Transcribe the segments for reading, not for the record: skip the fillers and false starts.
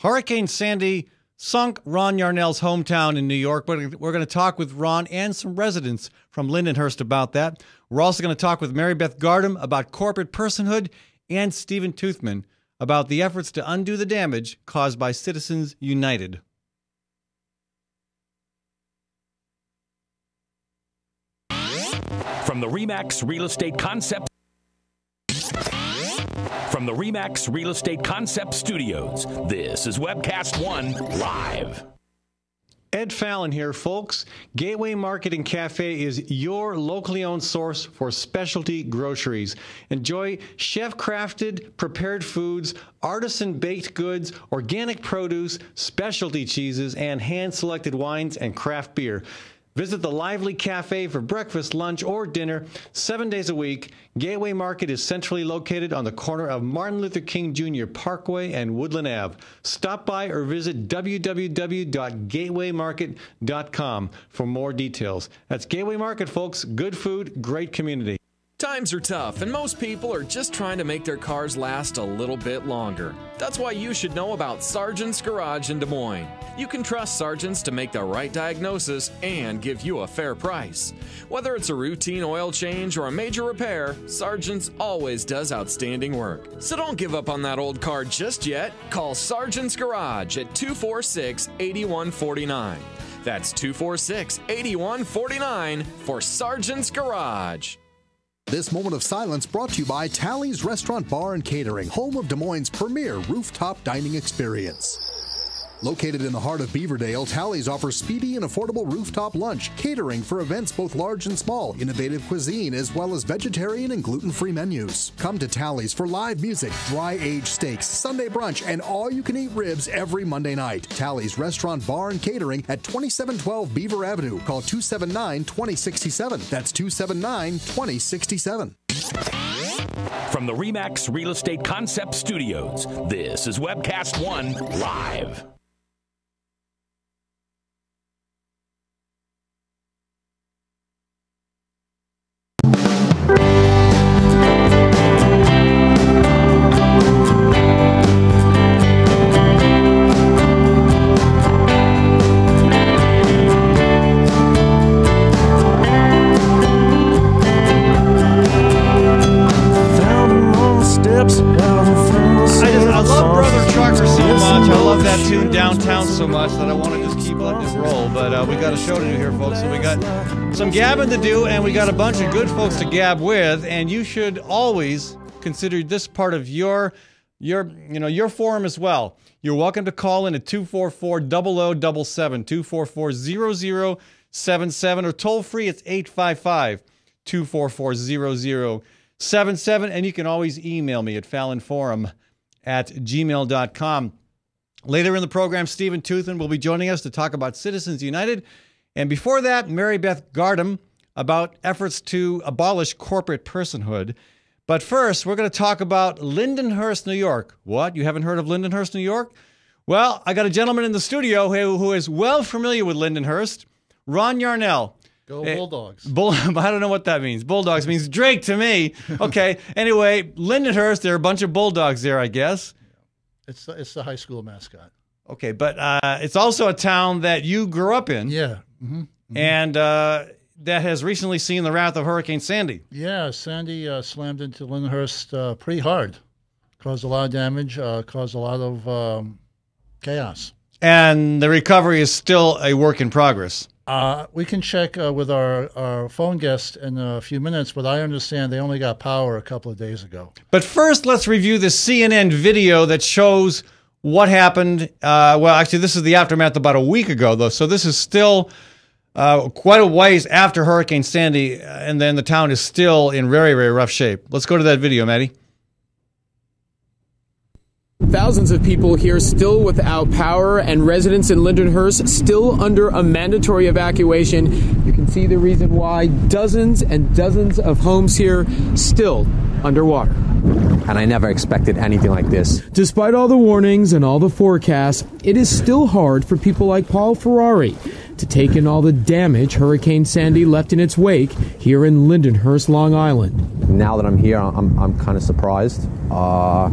Hurricane Sandy sunk Ron Yarnell's hometown in New York. We're going to talk with Ron and some residents from Lindenhurst about that. We're also going to talk with Mary Beth Gardam about corporate personhood and Stephen Toothman about the efforts to undo the damage caused by Citizens United. From the RE/MAX Real Estate Concept Studios, this is Webcast One Live. Ed Fallon here, folks. Gateway Market and Cafe is your locally owned source for specialty groceries. Enjoy chef-crafted, prepared foods, artisan baked goods, organic produce, specialty cheeses, and hand-selected wines and craft beer. Visit the lively cafe for breakfast, lunch, or dinner 7 days a week. Gateway Market is centrally located on the corner of Martin Luther King Jr. Parkway and Woodland Ave. Stop by or visit www.gatewaymarket.com for more details. That's Gateway Market, folks. Good food, great community. Times are tough, and most people are just trying to make their cars last a little bit longer. That's why you should know about Sargent's Garage in Des Moines. You can trust Sargent's to make the right diagnosis and give you a fair price. Whether it's a routine oil change or a major repair, Sargent's always does outstanding work. So don't give up on that old car just yet. Call Sargent's Garage at 246-8149. That's 246-8149 for Sargent's Garage. This moment of silence brought to you by Tally's Restaurant Bar and Catering, home of Des Moines' premier rooftop dining experience. Located in the heart of Beaverdale, Tally's offers speedy and affordable rooftop lunch, catering for events both large and small, innovative cuisine, as well as vegetarian and gluten-free menus. Come to Tally's for live music, dry-aged steaks, Sunday brunch, and all-you-can-eat ribs every Monday night. Tally's Restaurant Bar and Catering at 2712 Beaver Avenue. Call 279-2067. That's 279-2067. From the RE/MAX Real Estate Concept Studios, this is Webcast One Live. I love Brother Trucker so much. I love that tune Downtown so much that I want to just keep letting it roll. But we got a show to do here, folks. So we got some gabbing to do, and we got a bunch of good folks to gab with. And you should always consider this part of your forum as well. You're welcome to call in at 244-0077, 244-0077, or toll free. It's 855-244-0077, and you can always email me at fallonforum@gmail.com. Later in the program, Stephen Toothman will be joining us to talk about Citizens United. And before that, Mary Beth Gardam about efforts to abolish corporate personhood. But first, we're going to talk about Lindenhurst, New York. What? You haven't heard of Lindenhurst, New York? Well, I got a gentleman in the studio who is well familiar with Lindenhurst, Ron Yarnell. Go Bulldogs. I don't know what that means. Bulldogs means Drake to me. Okay. Anyway, Lindenhurst, there are a bunch of Bulldogs there, I guess. It's the high school mascot. Okay, but it's also a town that you grew up in. Yeah. Mm-hmm. Mm-hmm. And that has recently seen the wrath of Hurricane Sandy. Yeah, Sandy slammed into Lindenhurst pretty hard. Caused a lot of damage, caused a lot of chaos. And the recovery is still a work in progress. We can check with our phone guest in a few minutes, but I understand they only got power a couple of days ago. But first, let's review the CNN video that shows what happened. Well, actually, this is the aftermath about a week ago, though, so this is still quite a ways after Hurricane Sandy, and then the town is still in very, very rough shape. Let's go to that video, Maddie. Thousands of people here still without power, and residents in Lindenhurst still under a mandatory evacuation. You can see the reason why. Dozens and dozens of homes here still underwater. And I never expected anything like this. Despite all the warnings and all the forecasts, it is still hard for people like Paul Ferrari. to take in all the damage Hurricane Sandy left in its wake here in Lindenhurst, Long Island. Now that I'm here, I'm kind of surprised, a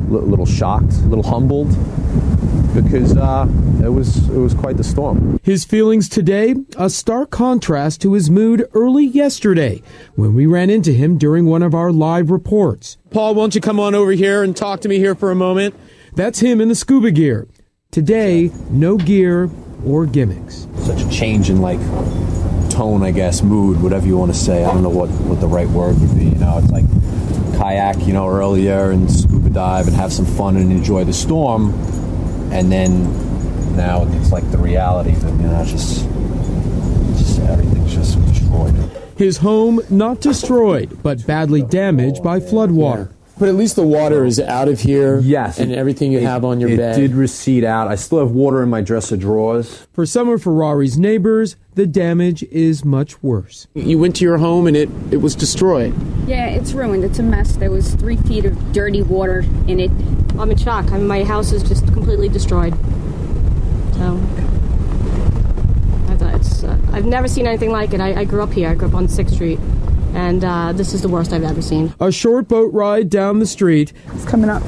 little shocked, a little humbled, because it was quite the storm. His feelings today, a stark contrast to his mood early yesterday when we ran into him during one of our live reports. Paul, won't you come on over here and talk to me here for a moment? That's him in the scuba gear. Today, no gear or gimmicks. Such a change in, like, tone, I guess, mood, whatever you want to say. I don't know what the right word would be. You know, it's like kayak, earlier, and scuba dive and have some fun and enjoy the storm. And then now it's like the reality that, just everything's just destroyed. His home not destroyed, but badly damaged by floodwater. But at least the water is out of here. Yes. And everything you have on your bed. It did recede out. I still have water in my dresser drawers. For some of Ferrari's neighbors, the damage is much worse. You went to your home and it was destroyed. Yeah, it's ruined. It's a mess. There was 3 feet of dirty water in it. I'm in shock. I mean, my house is just completely destroyed. So, I've never seen anything like it. I grew up here. I grew up on 6th Street. And this is the worst I've ever seen. A short boat ride down the street. It's coming up.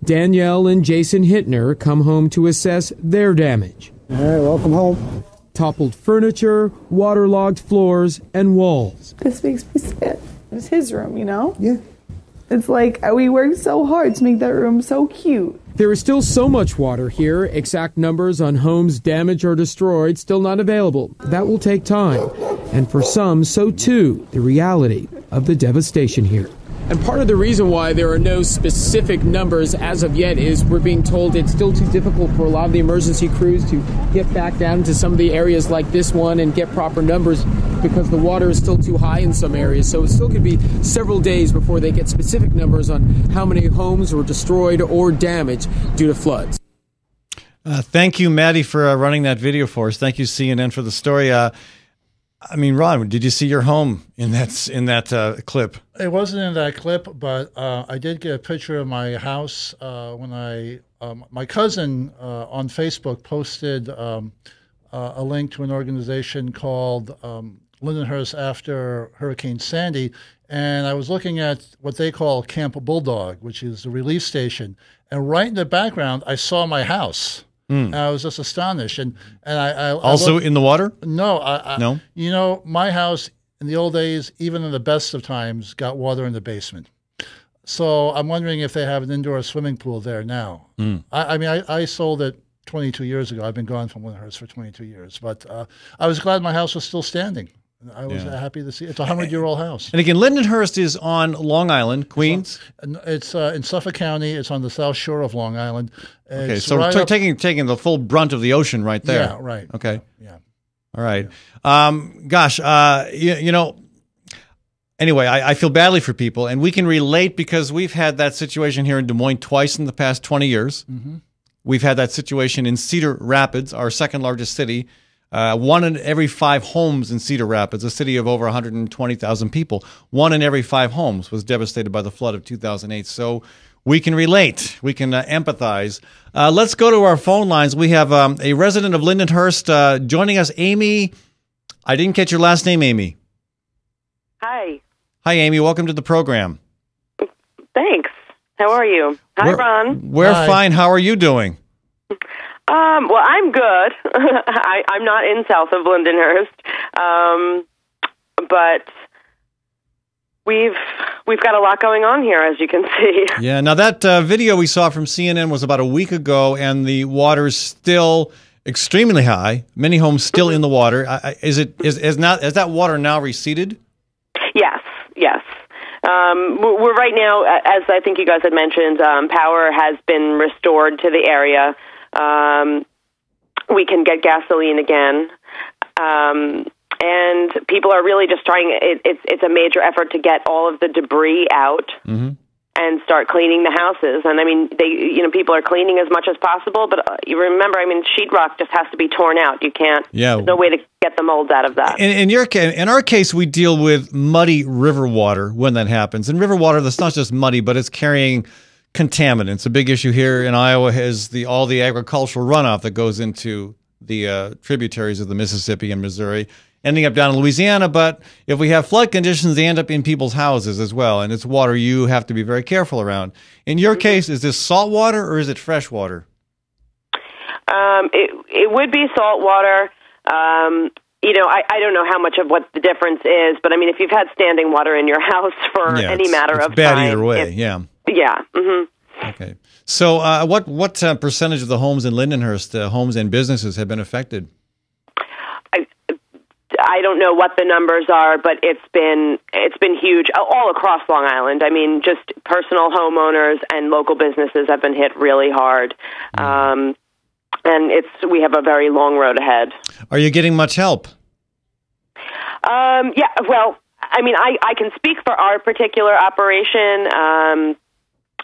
Danielle and Jason Hittner come home to assess their damage. All right, welcome home. Toppled furniture, waterlogged floors, and walls. This makes me sad. It's his room, Yeah. It's like we worked so hard to make that room so cute. There is still so much water here. Exact numbers on homes damaged or destroyed still not available. That will take time. And for some, so too, the reality of the devastation here. And part of the reason why there are no specific numbers as of yet is we're being told it's still too difficult for a lot of the emergency crews to get back down to some of the areas like this one and get proper numbers because the water is still too high in some areas. So it still could be several days before they get specific numbers on how many homes were destroyed or damaged due to floods. Thank you, Maddie, for running that video for us. Thank you, CNN, for the story. Ron, did you see your home in that clip? It wasn't in that clip, but I did get a picture of my house when my cousin on Facebook posted a link to an organization called Lindenhurst after Hurricane Sandy, and I was looking at what they call Camp Bulldog, which is the relief station, and right in the background I saw my house. And I was just astonished, and I also looked, in the water. No, no. My house in the old days, even in the best of times, got water in the basement. So I'm wondering if they have an indoor swimming pool there now. I sold it 22 years ago. I've been gone from Lindenhurst for 22 years, but I was glad my house was still standing. I was happy to see it. It's a 100-year-old house. And again, Lindenhurst is on Long Island, Queens. It's in Suffolk County. It's on the south shore of Long Island. Okay, so we're taking the full brunt of the ocean right there. Yeah, right. Okay. Yeah. All right. Anyway, I feel badly for people, and we can relate because we've had that situation here in Des Moines twice in the past 20 years. Mm-hmm. We've had that situation in Cedar Rapids, our second largest city. 1 in every 5 homes in Cedar Rapids, a city of over 120,000 people, 1 in every 5 homes was devastated by the flood of 2008. So we can relate. We can empathize. Let's go to our phone lines. We have a resident of Lindenhurst joining us, Amy. I didn't catch your last name, Amy. Hi. Hi, Amy. Welcome to the program. Thanks. How are you? Hi, Ron. We're fine. How are you doing? Well, I'm good. I'm not in south of Lindenhurst, but we've got a lot going on here, as you can see. Yeah. Now that video we saw from CNN was about a week ago, and the water's still extremely high. Many homes still in the water. Is that water now receded? Yes. We're right now, as I think you guys had mentioned, power has been restored to the area. We can get gasoline again, and people are really just trying. It's a major effort to get all of the debris out and start cleaning the houses. And I mean, people are cleaning as much as possible. But you remember, sheetrock just has to be torn out. You can't. Yeah. There's no way to get the molds out of that. In our case, we deal with muddy river water when that happens. And river water that's not just muddy, but it's carrying contaminants. A big issue here in Iowa is all the agricultural runoff that goes into tributaries of the Mississippi and Missouri, ending up down in Louisiana. But if we have flood conditions, they end up in people's houses as well. And it's water you have to be very careful around. In your case, is this salt water or is it fresh water? It would be salt water. I don't know how much of what the difference is, but I mean, if you've had standing water in your house for any matter of time. It's bad either way, yeah. Yeah. Mm-hmm. Okay. So what percentage of the homes in Lindenhurst, homes and businesses, have been affected? I don't know what the numbers are, but it's been huge all across Long Island. I mean, just personal homeowners and local businesses have been hit really hard. And we have a very long road ahead. Are you getting much help? Yeah, well, I mean, I can speak for our particular operation.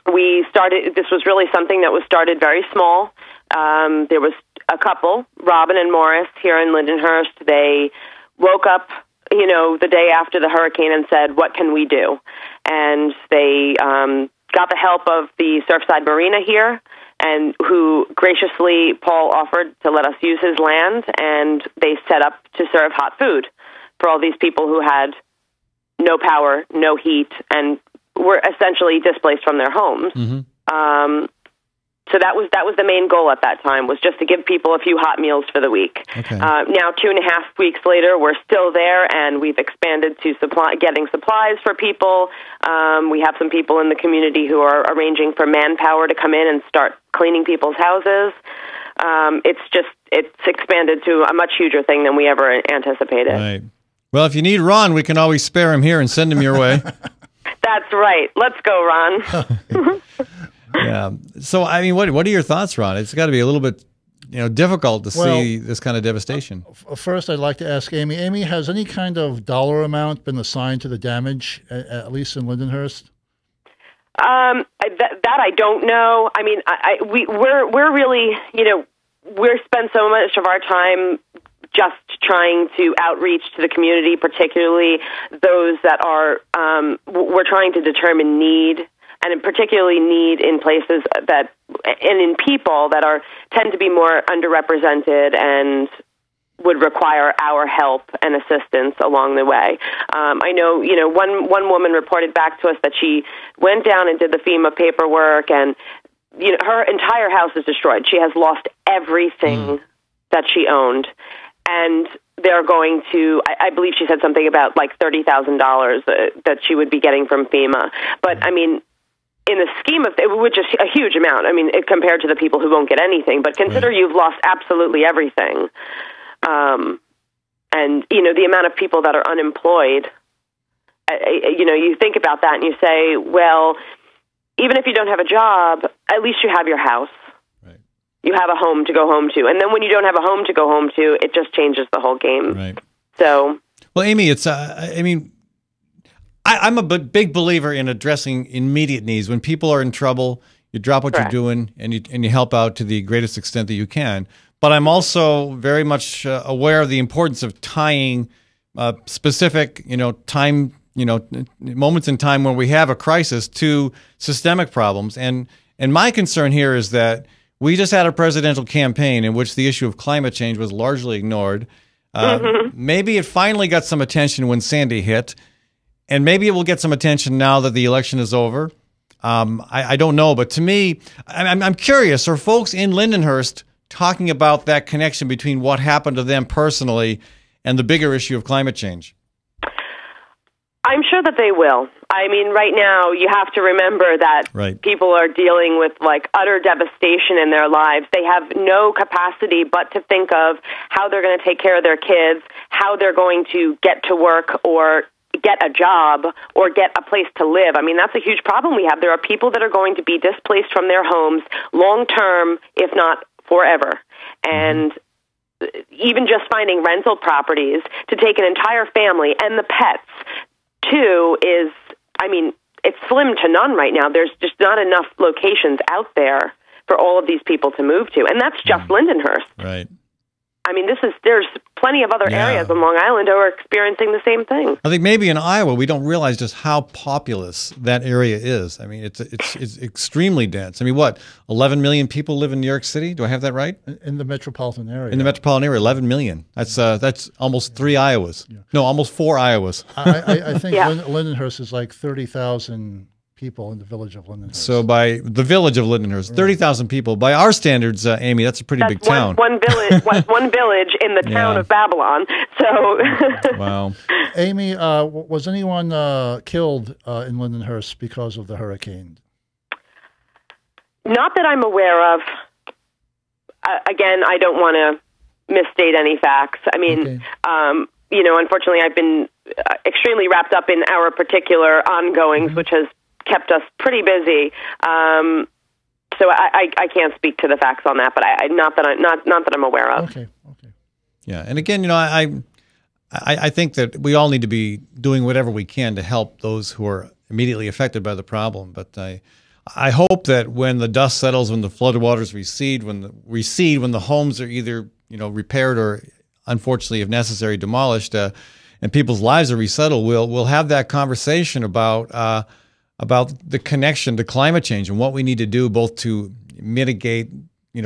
This was really something that was started very small. There was a couple, Robin and Morris, here in Lindenhurst. They woke up, the day after the hurricane and said, what can we do? And they got the help of the Surfside Marina here, and who graciously Paul offered to let us use his land, and they set up to serve hot food for all these people who had no power, no heat, and were essentially displaced from their homes. Mm-hmm. So that was the main goal at that time, was just to give people a few hot meals for the week. Okay. Now, 2.5 weeks later, we're still there, and we've expanded to getting supplies for people. We have some people in the community who are arranging for manpower to come in and start cleaning people's houses. It's expanded to a much huger thing than we ever anticipated. Right. Well, if you need Ron, we can always spare him here and send him your way. That's right. Let's go, Ron. Yeah. So, I mean, what are your thoughts, Ron? It's got to be a little bit, difficult to see this kind of devastation. First, I'd like to ask Amy. Amy, has any kind of dollar amount been assigned to the damage, at least in Lindenhurst? That I don't know. I mean, we're really, we're spend so much of our time just trying to outreach to the community, particularly those that are, we're trying to determine need, and particularly need in places and in people that tend to be more underrepresented and would require our help and assistance along the way. I know, one woman reported back to us that she went down and did the FEMA paperwork, and her entire house is destroyed. She has lost everything that she owned, and they're going to, I believe she said something about like $30,000 that she would be getting from FEMA. But I mean, in the scheme of it, would just a huge amount. I mean, compared to the people who won't get anything. But consider you've lost absolutely everything, and the amount of people that are unemployed. You think about that and you say, well, even if you don't have a job, at least you have your house. Right. You have a home to go home to, and then when you don't have a home to go home to, it just changes the whole game. Right. So, well, Amy, it's I'm a big believer in addressing immediate needs. When people are in trouble, you drop what you're doing and you help out to the greatest extent that you can. But I'm also very much aware of the importance of tying specific, time, moments in time when we have a crisis to systemic problems. And my concern here is that we just had a presidential campaign in which the issue of climate change was largely ignored. Maybe it finally got some attention when Sandy hit. And maybe it will get some attention now that the election is over. I don't know. But to me, I'm curious, are folks in Lindenhurst talking about that connection between what happened to them personally and the bigger issue of climate change? I'm sure that they will. I mean, right now, you have to remember that people are dealing with like utter devastation in their lives. They have no capacity but to think of how they're going to take care of their kids, how they're going to get to work or get a job or get a place to live. I mean, that's a huge problem we have. There are people that are going to be displaced from their homes long term, if not forever. And even just finding rental properties to take an entire family and the pets too is, I mean, it's slim to none right now. There's just not enough locations out there for all of these people to move to. And that's just Lindenhurst. Right. I mean, there's plenty of other areas on Long Island who are experiencing the same thing. I think maybe in Iowa we don't realize just how populous that area is. I mean, it's extremely dense. I mean, what, 11 million people live in New York City? Do I have that right? In the metropolitan area. In the metropolitan area, 11 million. That's almost 3 Iowas. Yeah. No, almost 4 Iowas. I think Lindenhurst is like 30,000 people in the village of Lindenhurst. So by the village of Lindenhurst, 30,000 people. By our standards, Amy, that's a pretty big town. One village in the town of Babylon. So, wow. Amy, was anyone killed in Lindenhurst because of the hurricane? Not that I'm aware of. Again, I don't want to misstate any facts. I mean, unfortunately, I've been extremely wrapped up in our particular ongoings, which has kept us pretty busy. So I can't speak to the facts on that, but not that I'm aware of. Okay. Yeah, and again, I think that we all need to be doing whatever we can to help those who are immediately affected by the problem. But I hope that when the dust settles, when the floodwaters recede, when the homes are either repaired or, unfortunately, if necessary, demolished, and people's lives are resettled, we'll have that conversation about the connection to climate change and what we need to do both to mitigate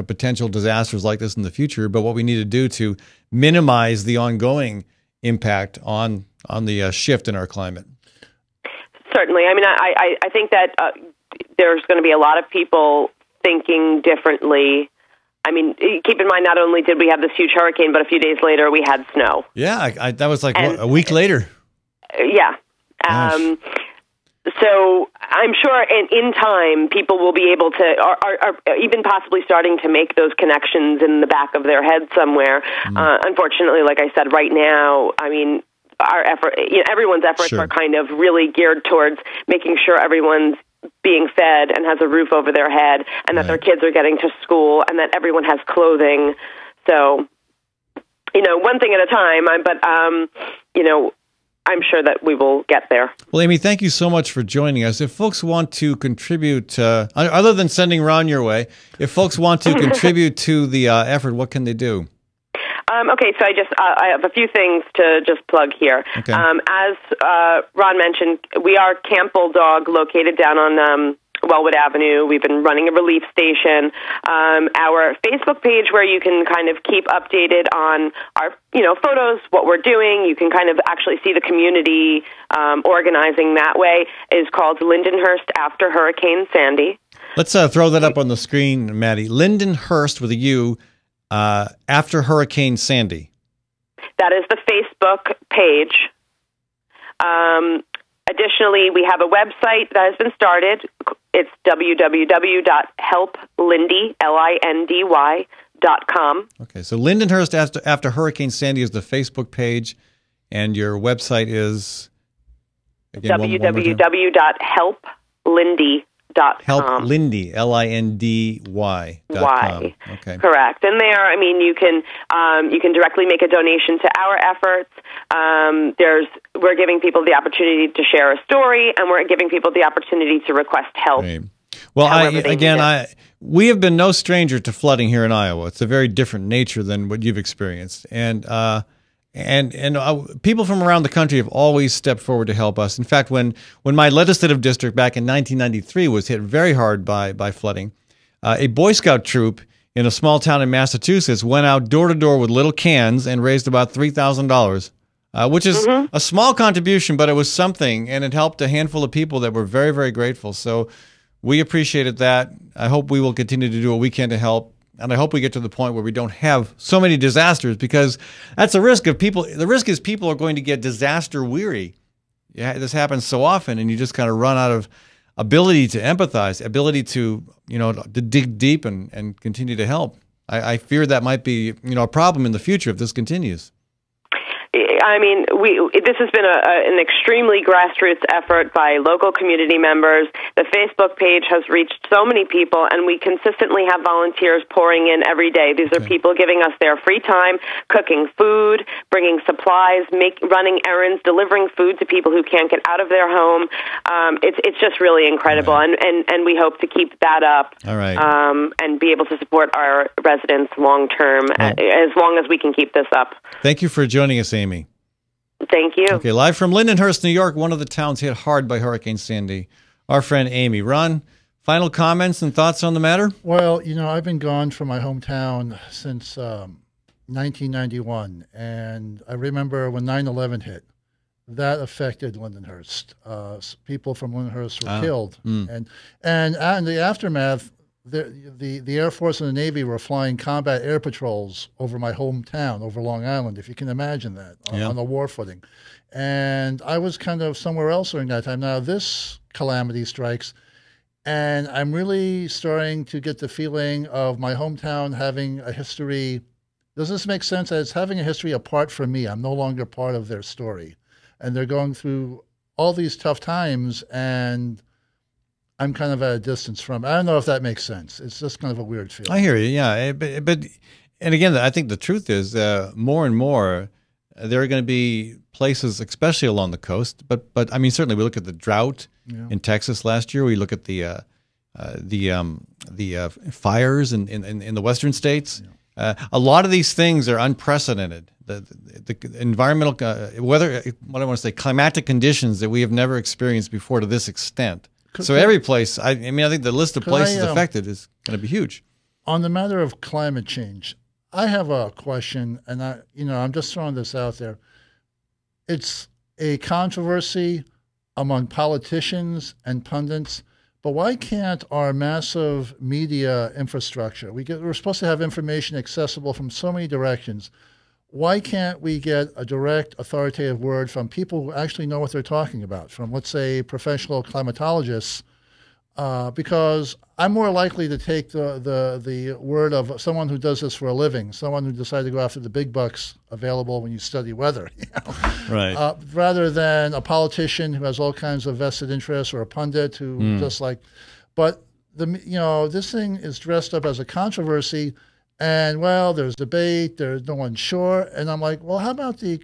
potential disasters like this in the future, but what we need to do to minimize the ongoing impact on the shift in our climate. Certainly. I mean, I think that there's going to be a lot of people thinking differently. I mean, keep in mind, not only did we have this huge hurricane, but a few days later we had snow. Yeah, that was like a week later. Yeah. So I'm sure in time people will be able to, are even possibly starting to make those connections in the back of their head somewhere. Unfortunately, like I said, right now, I mean, our effort, everyone's efforts are kind of really geared towards making sure everyone's being fed and has a roof over their head, and that their kids are getting to school, and that everyone has clothing. So, one thing at a time. But I'm sure that we will get there. Well, Amy, thank you so much for joining us. If folks want to contribute, other than sending Ron your way, if folks want to contribute to the effort, what can they do? Okay, so I have a few things to just plug here. Okay. As Ron mentioned, we are Camp Bulldog, located down on Wellwood Avenue. We've been running a relief station. Our Facebook page, where you can kind of keep updated on our photos, what we're doing. You can kind of actually see the community organizing that way, is called Lindenhurst After Hurricane Sandy. Let's throw that up on the screen, Maddie. Lindenhurst with a U, after Hurricane Sandy. That is the Facebook page. Additionally, we have a website that has been started. It's www.helplindy.com. Okay, so Lindenhurst after Hurricane Sandy is the Facebook page, and your website is www.helplindy.com. HelpLindy, LINDY.com. Okay. Correct. And there, I mean, you can directly make a donation to our efforts. We're giving people the opportunity to share a story, and we're giving people the opportunity to request help. Right. Well, we have been no stranger to flooding here in Iowa. It's a very different nature than what you've experienced, and people from around the country have always stepped forward to help us. In fact, when my legislative district back in 1993 was hit very hard by flooding, a Boy Scout troop in a small town in Massachusetts went out door to door with little cans and raised about $3,000, which is a small contribution, but it was something, and it helped a handful of people that were very, very grateful. So we appreciated that. I hope we will continue to do what we can to help. And I hope we get to the point where we don't have so many disasters, because that's a risk of people. The risk is people are going to get disaster weary. Yeah, this happens so often, and you just kind of run out of ability to empathize, ability to to dig deep and continue to help. I fear that might be a problem in the future if this continues. I mean, this has been an extremely grassroots effort by local community members. The Facebook page has reached so many people, and we consistently have volunteers pouring in every day. These are people giving us their free time, cooking food, bringing supplies, running errands, delivering food to people who can't get out of their home. It's just really incredible, and we hope to keep that up. All right. And be able to support our residents long term, as long as we can keep this up. Thank you for joining us, Amy. Thank you. Okay, live from Lindenhurst, New York, one of the towns hit hard by Hurricane Sandy. Our friend Amy. Ron, final comments and thoughts on the matter? Well, I've been gone from my hometown since 1991, and I remember when 9/11 hit. That affected Lindenhurst. People from Lindenhurst were killed, and in the aftermath, the Air Force and the Navy were flying combat air patrols over my hometown, over Long Island, if you can imagine that, on a war footing. And I was kind of somewhere else during that time. Now this calamity strikes, and I'm really starting to get the feeling of my hometown having a history. Does this make sense? As having a history apart from me. I'm no longer part of their story. And they're going through all these tough times, and I'm kind of at a distance from it. I don't know if that makes sense. It's just kind of a weird feeling. I hear you, yeah. But and again, I think the truth is more and more there are going to be places, especially along the coast. But I mean, certainly we look at the drought in Texas last year. We look at the fires in the western states. Yeah. A lot of these things are unprecedented. The environmental climatic conditions that we have never experienced before to this extent. So every place, I think the list of places affected is going to be huge. On the matter of climate change, I have a question, and I'm just throwing this out there. It's a controversy among politicians and pundits, but why can't our massive media infrastructure, we're supposed to have information accessible from so many directions. Why can't we get a direct, authoritative word from people who actually know what they're talking about, from, let's say, professional climatologists? Because I'm more likely to take the word of someone who does this for a living, someone who decided to go after the big bucks available when you study weather, right? Rather than a politician who has all kinds of vested interests, or a pundit who just like. But this thing is dressed up as a controversy. And, well, there's debate, there's no one sure. And I'm like, well, how about the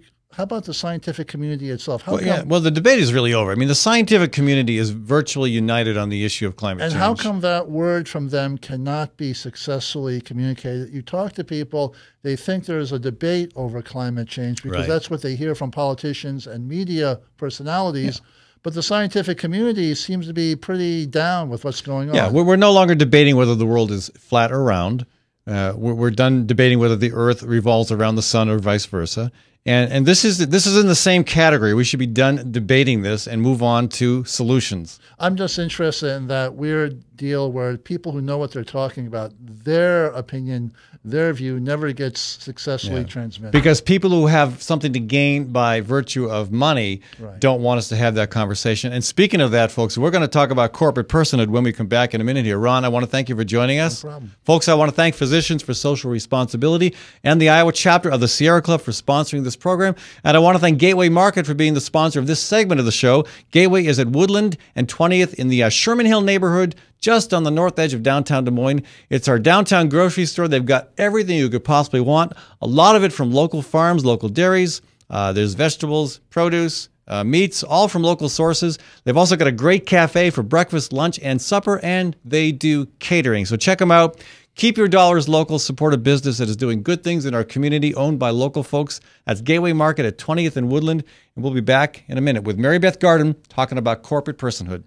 scientific community itself? Well, the debate is really over. I mean, the scientific community is virtually united on the issue of climate change. And how come that word from them cannot be successfully communicated? You talk to people, they think there's a debate over climate change because that's what they hear from politicians and media personalities. Yeah. But the scientific community seems to be pretty down with what's going on. Yeah, we're no longer debating whether the world is flat or round. We're done debating whether the Earth revolves around the sun or vice versa. And this is in the same category. We should be done debating this and move on to solutions. I'm just interested in that weird deal where people who know what they're talking about, their opinion, their view never gets successfully transmitted. Because people who have something to gain by virtue of money don't want us to have that conversation. And speaking of that, folks, we're going to talk about corporate personhood when we come back in a minute here. Ron, I want to thank you for joining us. No problem. Folks, I want to thank Physicians for Social Responsibility and the Iowa chapter of the Sierra Club for sponsoring this program. And I want to thank Gateway Market for being the sponsor of this segment of the show. Gateway is at Woodland and 20th in the Sherman Hill neighborhood, just on the north edge of downtown Des Moines. It's our downtown grocery store. They've got everything you could possibly want. A lot of it from local farms, local dairies. There's vegetables, produce, meats, all from local sources. They've also got a great cafe for breakfast, lunch, and supper, and they do catering. So check them out. Keep your dollars local. Support a business that is doing good things in our community, owned by local folks. That's Gateway Market at 20th and Woodland. And we'll be back in a minute with Mary Beth Garden talking about corporate personhood.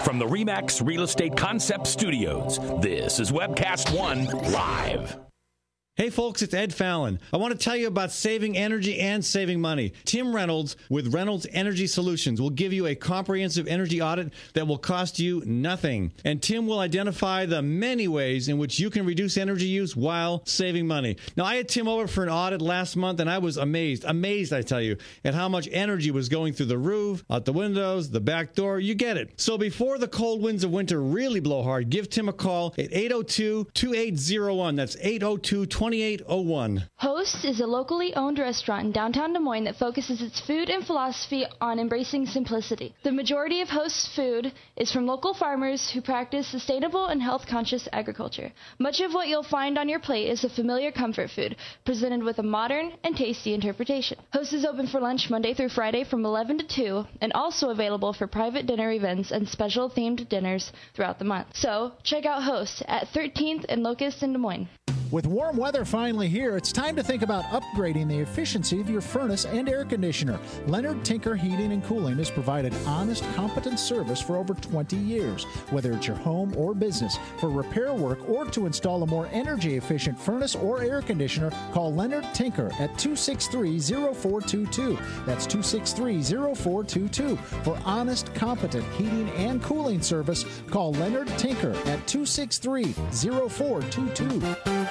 From the RE/MAX Real Estate Concept Studios, this is Webcast One Live. Hey folks, it's Ed Fallon. I want to tell you about saving energy and saving money. Tim Reynolds with Reynolds Energy Solutions will give you a comprehensive energy audit that will cost you nothing. And Tim will identify the many ways in which you can reduce energy use while saving money. Now, I had Tim over for an audit last month, and I was amazed, I tell you, at how much energy was going through the roof, out the windows, the back door. You get it. So before the cold winds of winter really blow hard, give Tim a call at 802-2801. That's 802-2801. 2801. Host is a locally owned restaurant in downtown Des Moines that focuses its food and philosophy on embracing simplicity. The majority of Host's food is from local farmers who practice sustainable and health-conscious agriculture. Much of what you'll find on your plate is a familiar comfort food, presented with a modern and tasty interpretation. Host is open for lunch Monday through Friday from 11 to 2, and also available for private dinner events and special themed dinners throughout the month. So, check out Host at 13th and Locust in Des Moines. With warm weather finally here, it's time to think about upgrading the efficiency of your furnace and air conditioner. Leonard Tinker Heating and Cooling has provided honest, competent service for over 20 years. Whether it's your home or business, for repair work or to install a more energy-efficient furnace or air conditioner, call Leonard Tinker at 263-0422. That's 263-0422. For honest, competent heating and cooling service, call Leonard Tinker at 263-0422.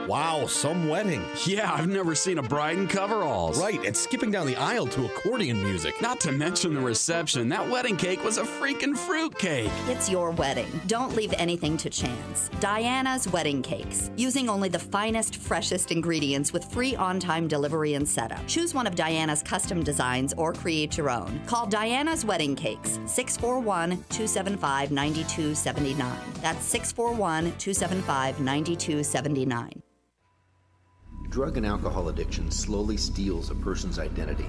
Wow, some wedding. Yeah, I've never seen a bride in coveralls. Right, and skipping down the aisle to accordion music. Not to mention the reception. That wedding cake was a freaking fruit cake. It's your wedding. Don't leave anything to chance. Diana's Wedding Cakes. Using only the finest, freshest ingredients with free on-time delivery and setup. Choose one of Diana's custom designs or create your own. Call Diana's Wedding Cakes, 641-275-9279. That's 641-275-9279. Drug and alcohol addiction slowly steals a person's identity,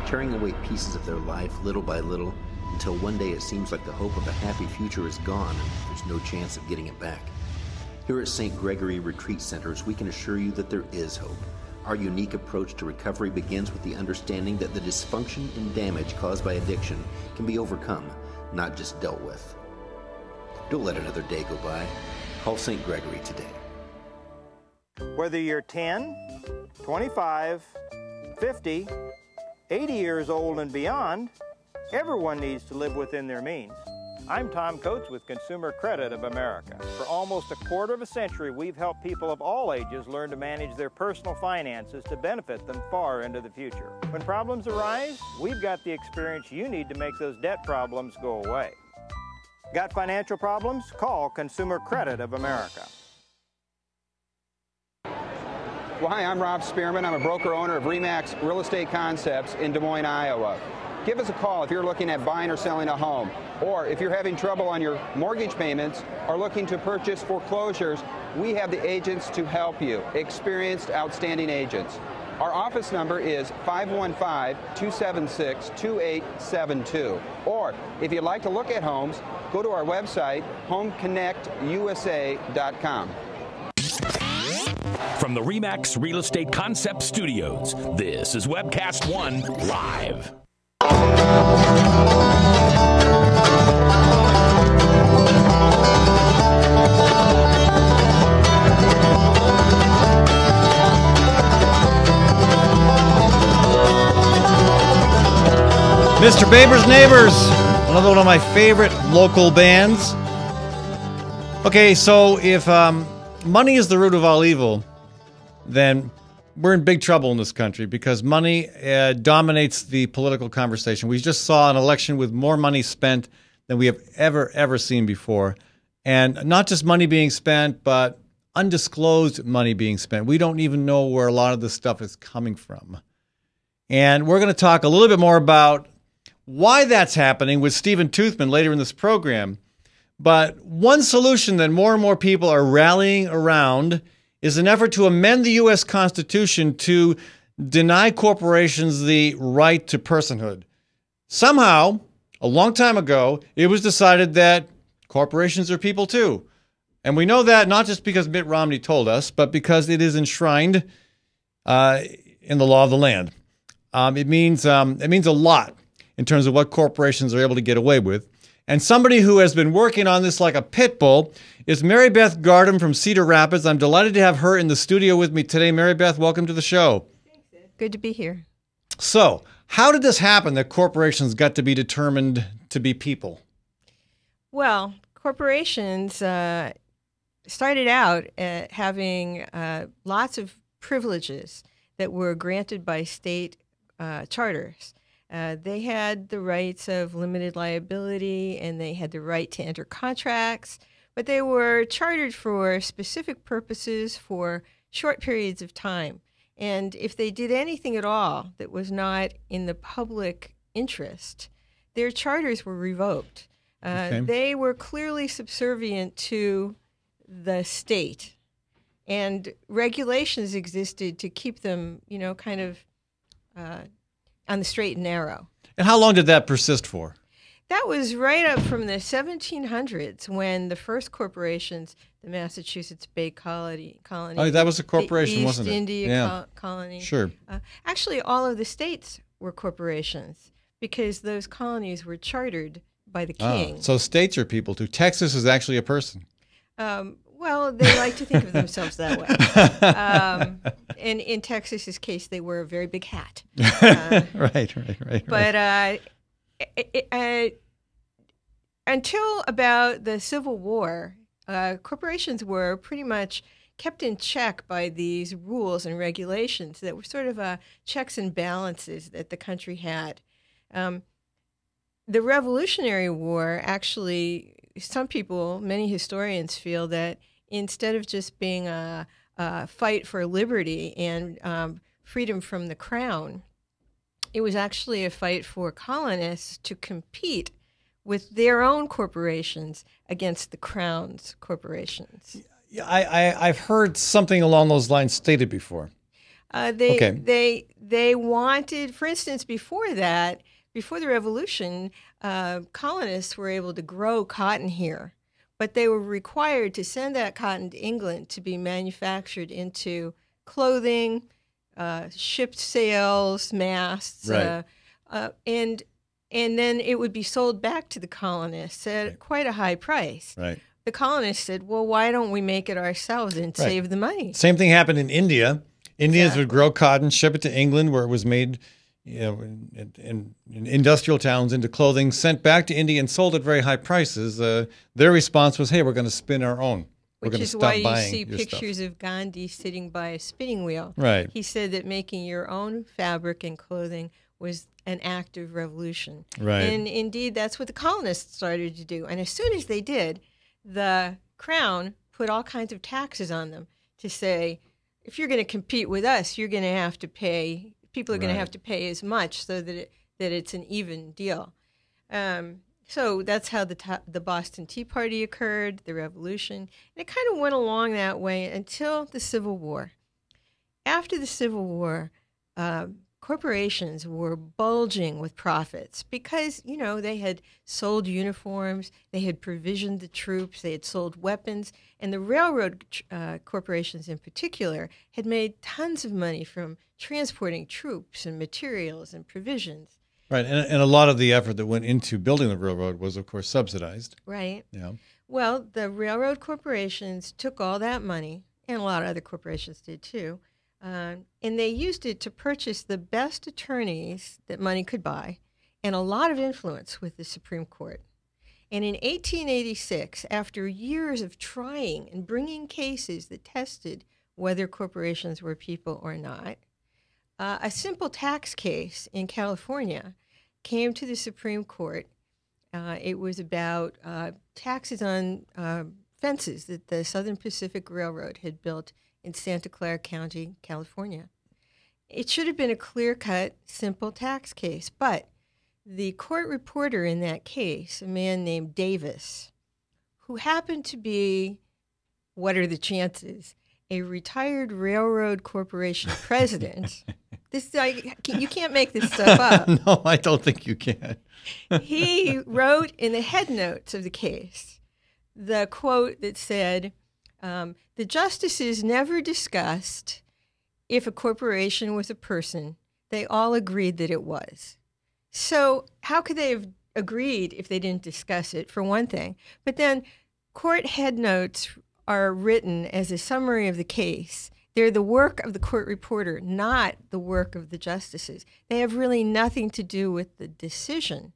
tearing away pieces of their life little by little until one day it seems like the hope of a happy future is gone and there's no chance of getting it back. Here at St. Gregory Retreat Centers, we can assure you that there is hope. Our unique approach to recovery begins with the understanding that the dysfunction and damage caused by addiction can be overcome, not just dealt with. Don't let another day go by. Call St. Gregory today. Whether you're 10, 25, 50, 80 years old and beyond, everyone needs to live within their means. I'm Tom Coates with Consumer Credit of America. For almost a quarter of a century, we've helped people of all ages learn to manage their personal finances to benefit them far into the future. When problems arise, we've got the experience you need to make those debt problems go away. Got financial problems? Call Consumer Credit of America. Well, hi, I'm Rob Spearman. I'm a broker-owner of RE/MAX Real Estate Concepts in Des Moines, Iowa. Give us a call if you're looking at buying or selling a home, or if you're having trouble on your mortgage payments or looking to purchase foreclosures. We have the agents to help you, experienced, outstanding agents. Our office number is 515-276-2872. Or if you'd like to look at homes, go to our website, homeconnectusa.com. From the RE/MAX Real Estate Concept Studios, this is Webcast One Live. Mr. Baber's Neighbors, another one of my favorite local bands. Okay, so if money is the root of all evil, then we're in big trouble in this country because money dominates the political conversation. We just saw an election with more money spent than we have ever seen before. And not just money being spent, but undisclosed money being spent. We don't even know where a lot of this stuff is coming from. And we're going to talk a little bit more about why that's happening with Stephen Toothman later in this program. But one solution that more and more people are rallying around is an effort to amend the U.S. Constitution to deny corporations the right to personhood. Somehow, a long time ago, it was decided that corporations are people too. And we know that not just because Mitt Romney told us, but because it is enshrined in the law of the land. It means a lot in terms of what corporations are able to get away with. And somebody who has been working on this like a pit bull is Mary Beth Gardam from Cedar Rapids. I'm delighted to have her in the studio with me today. Mary Beth, welcome to the show. Good to be here. So, how did this happen that corporations got to be determined to be people? Well, corporations started out having lots of privileges that were granted by state charters. They had the rights of limited liability, and they had the right to enter contracts, but they were chartered for specific purposes for short periods of time. And if they did anything at all that was not in the public interest, their charters were revoked. They were clearly subservient to the state, and regulations existed to keep them, kind of on the straight and narrow. And how long did that persist for? That was right up from the 1700s when the first corporations, the Massachusetts Bay Colony. Oh, that was a corporation, wasn't it? East India Colony. Sure. Actually, all of the states were corporations because those colonies were chartered by the king. So states are people too. Texas is actually a person. Well, they like to think of themselves that way. And in Texas's case, they wear a very big hat. Right. But until about the Civil War, corporations were pretty much kept in check by these rules and regulations that were sort of checks and balances that the country had. The Revolutionary War, actually, some people, many historians feel that instead of just being a fight for liberty and freedom from the crown, it was actually a fight for colonists to compete with their own corporations against the crown's corporations. Yeah, I've heard something along those lines stated before. They wanted, for instance, before the Revolution, colonists were able to grow cotton here, but they were required to send that cotton to England to be manufactured into clothing, shipped sails, masts, right. And then it would be sold back to the colonists at quite a high price. Right. The colonists said, well, why don't we make it ourselves and save the money? Same thing happened in India. Indians would grow cotton, ship it to England where it was made in industrial towns into clothing, sent back to India and sold at very high prices. Their response was, hey, we're going to spin our own. We're Which going to is stop why buying you see your pictures stuff. of Gandhi sitting by a spinning wheel. Right. He said that making your own fabric and clothing was an act of revolution. Right. And indeed, that's what the colonists started to do. And as soon as they did, the crown put all kinds of taxes on them to say, if you're going to compete with us, you're going to have to pay, people are going to have to pay as much so that it's an even deal. So that's how the Boston Tea Party occurred, the Revolution. And it kind of went along that way until the Civil War. After the Civil War, corporations were bulging with profits because, they had sold uniforms, they had provisioned the troops, they had sold weapons, and the railroad corporations in particular had made tons of money from transporting troops and materials and provisions. Right, and a lot of the effort that went into building the railroad was, of course, subsidized. Right. Yeah. Well, the railroad corporations took all that money, and a lot of other corporations did too, and they used it to purchase the best attorneys that money could buy and a lot of influence with the Supreme Court. And in 1886, after years of trying and bringing cases that tested whether corporations were people or not, a simple tax case in California came to the Supreme Court. It was about taxes on fences that the Southern Pacific Railroad had built in Santa Clara County, California. It should have been a clear-cut, simple tax case, but the court reporter in that case, a man named Davis, who happened to be, what are the chances, a retired railroad corporation president. You can't make this stuff up. No, I don't think you can. He wrote in the headnotes of the case the quote that said, the justices never discussed if a corporation was a person. They all agreed that it was. So how could they have agreed if they didn't discuss it, for one thing? But then court headnotes are written as a summary of the case. They're the work of the court reporter, not the work of the justices. They have really nothing to do with the decision.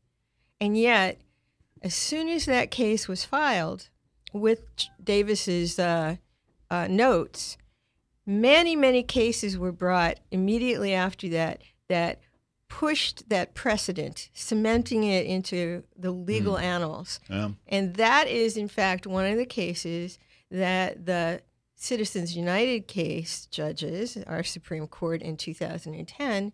And yet, as soon as that case was filed with Davis's notes, many, many cases were brought immediately after that pushed that precedent, cementing it into the legal annals. Yeah. And that is, in fact, one of the cases that the Citizens United case judges, our Supreme Court in 2010,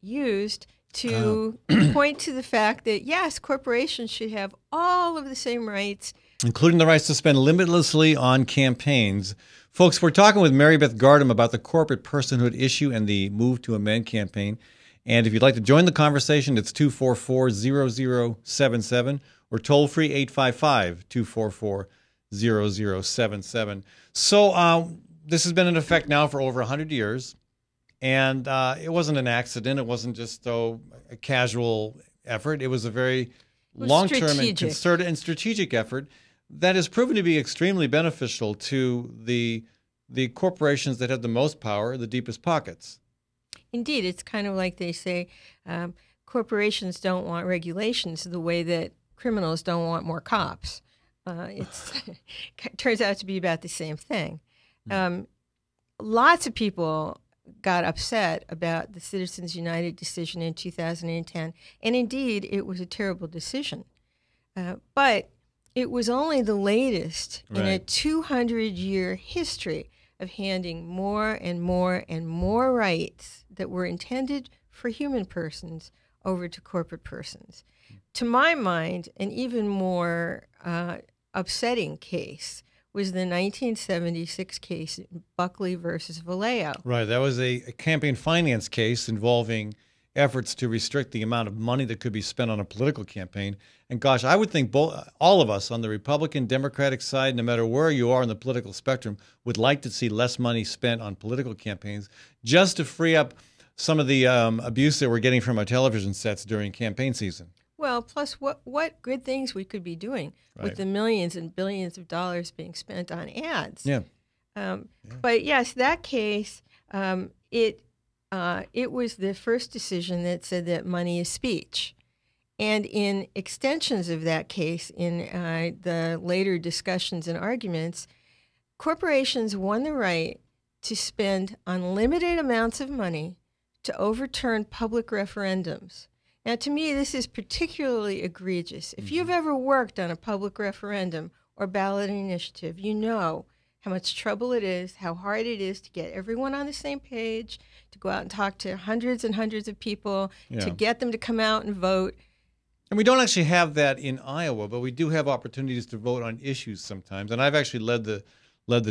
used to point to the fact that, yes, corporations should have all of the same rights, including the rights to spend limitlessly on campaigns. Folks, we're talking with Mary Beth Gardam about the corporate personhood issue and the Move to Amend campaign. And if you'd like to join the conversation, it's 244-0077 or toll-free 855-244-0077. So this has been in effect now for over 100 years. And it wasn't an accident. It wasn't just a casual effort. It was a very long-term and concerted and strategic effort that has proven to be extremely beneficial to the corporations that have the most power, the deepest pockets. Indeed, it's kind of like they say, corporations don't want regulations the way that criminals don't want more cops. It turns out to be about the same thing. Lots of people got upset about the Citizens United decision in 2010, and indeed, it was a terrible decision. But it was only the latest in a 200-year history of handing more and more and more rights that were intended for human persons over to corporate persons. To my mind, an even more upsetting case was the 1976 case, Buckley versus Vallejo. Right. That was a campaign finance case involving efforts to restrict the amount of money that could be spent on a political campaign. And gosh, I would think all of us on the Republican, Democratic side, no matter where you are on the political spectrum, would like to see less money spent on political campaigns just to free up some of the abuse that we're getting from our television sets during campaign season. Well, plus what good things we could be doing with the millions and billions of dollars being spent on ads. Yeah. But yes, that case, it was the first decision that said that money is speech. And in extensions of that case, in the later discussions and arguments, corporations won the right to spend unlimited amounts of money to overturn public referendums. Now, to me, this is particularly egregious. If you've ever worked on a public referendum or ballot initiative, you know how much trouble it is, how hard it is to get everyone on the same page, to go out and talk to hundreds and hundreds of people, to get them to come out and vote. And we don't actually have that in Iowa, but we do have opportunities to vote on issues sometimes. And I've actually led the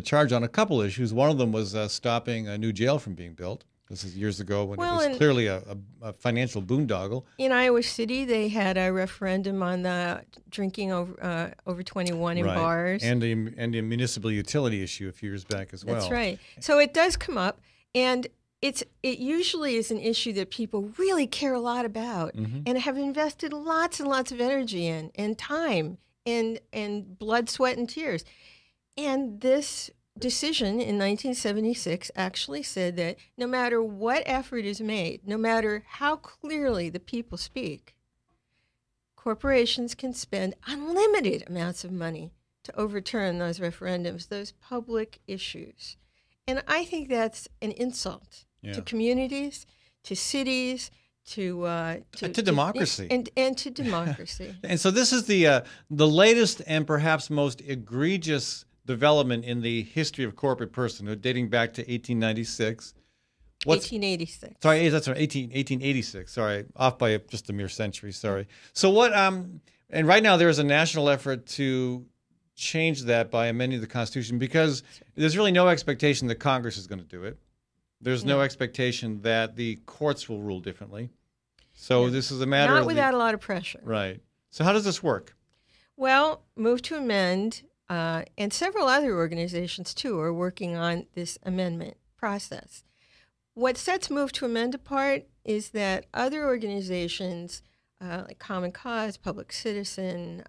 charge on a couple issues. One of them was stopping a new jail from being built. This is years ago when it was clearly a financial boondoggle. In Iowa City, they had a referendum on the drinking over 21 in bars. And a municipal utility issue a few years back as well. That's right. So it does come up, and it usually is an issue that people really care a lot about and have invested lots and lots of energy in, and time, and blood, sweat, and tears. And this decision in 1976 actually said that no matter what effort is made, no matter how clearly the people speak, corporations can spend unlimited amounts of money to overturn those referendums, those public issues. And I think that's an insult to communities, to cities, to democracy. And to democracy. And so this is the latest and perhaps most egregious development in the history of corporate personhood, dating back to 1896. 1886. Sorry, that's right, 1886. Sorry, off by just a mere century. Sorry. So what? And right now there is a national effort to change that by amending the Constitution, because there's really no expectation that Congress is going to do it. There's no expectation that the courts will rule differently. So this is a matter not without a lot of pressure. Right. So how does this work? Well, Move to Amend. And several other organizations, too, are working on this amendment process. What sets Move to Amend apart is that other organizations, like Common Cause, Public Citizen,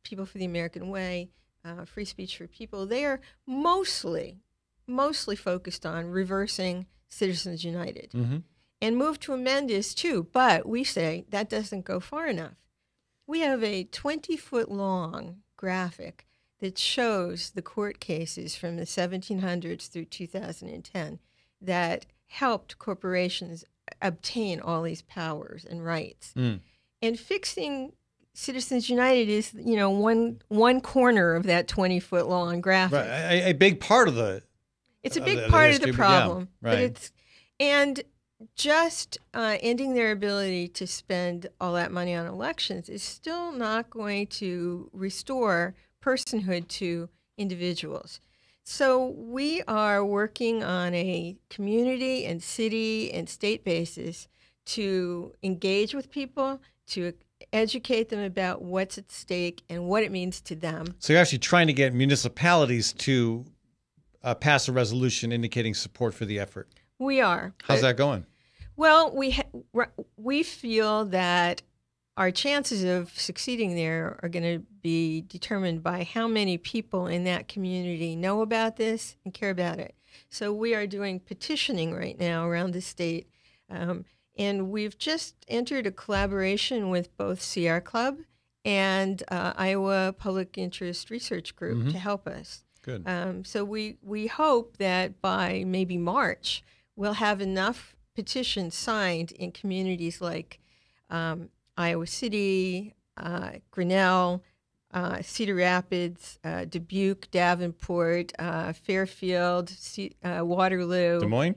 People for the American Way, Free Speech for People, they are mostly focused on reversing Citizens United. And Move to Amend is, too, but we say that doesn't go far enough. We have a 20-foot-long graphic that shows the court cases from the 1700s through 2010 that helped corporations obtain all these powers and rights. Mm. And fixing Citizens United is, one corner of that 20-foot long graphic. Right. A big part of the. It's a big part of the problem. Yeah, right. And just ending their ability to spend all that money on elections is still not going to restore personhood to individuals. So we are working on a community and city and state basis to engage with people, to educate them about what's at stake and what it means to them. So you're actually trying to get municipalities to pass a resolution indicating support for the effort. We are. How's that going? Well, we feel that our chances of succeeding there are going to be determined by how many people in that community know about this and care about it. So we are doing petitioning right now around the state. And we've just entered a collaboration with both Sierra Club and Iowa Public Interest Research Group to help us. Good. So we hope that by maybe March, we'll have enough petitions signed in communities like Iowa City, Grinnell, Cedar Rapids, Dubuque, Davenport, Fairfield, Waterloo. Des Moines?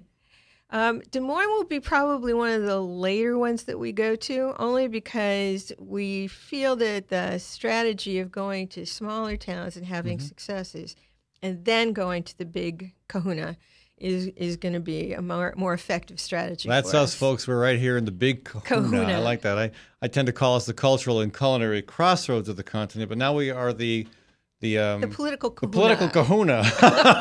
Des Moines will be probably one of the later ones that we go to, only because we feel that the strategy of going to smaller towns and having successes and then going to the big kahuna is going to be a more effective strategy. That's for us, folks. We're right here in the big kahuna. I like that. I tend to call us the cultural and culinary crossroads of the continent, but now we are the political kahuna. The political kahuna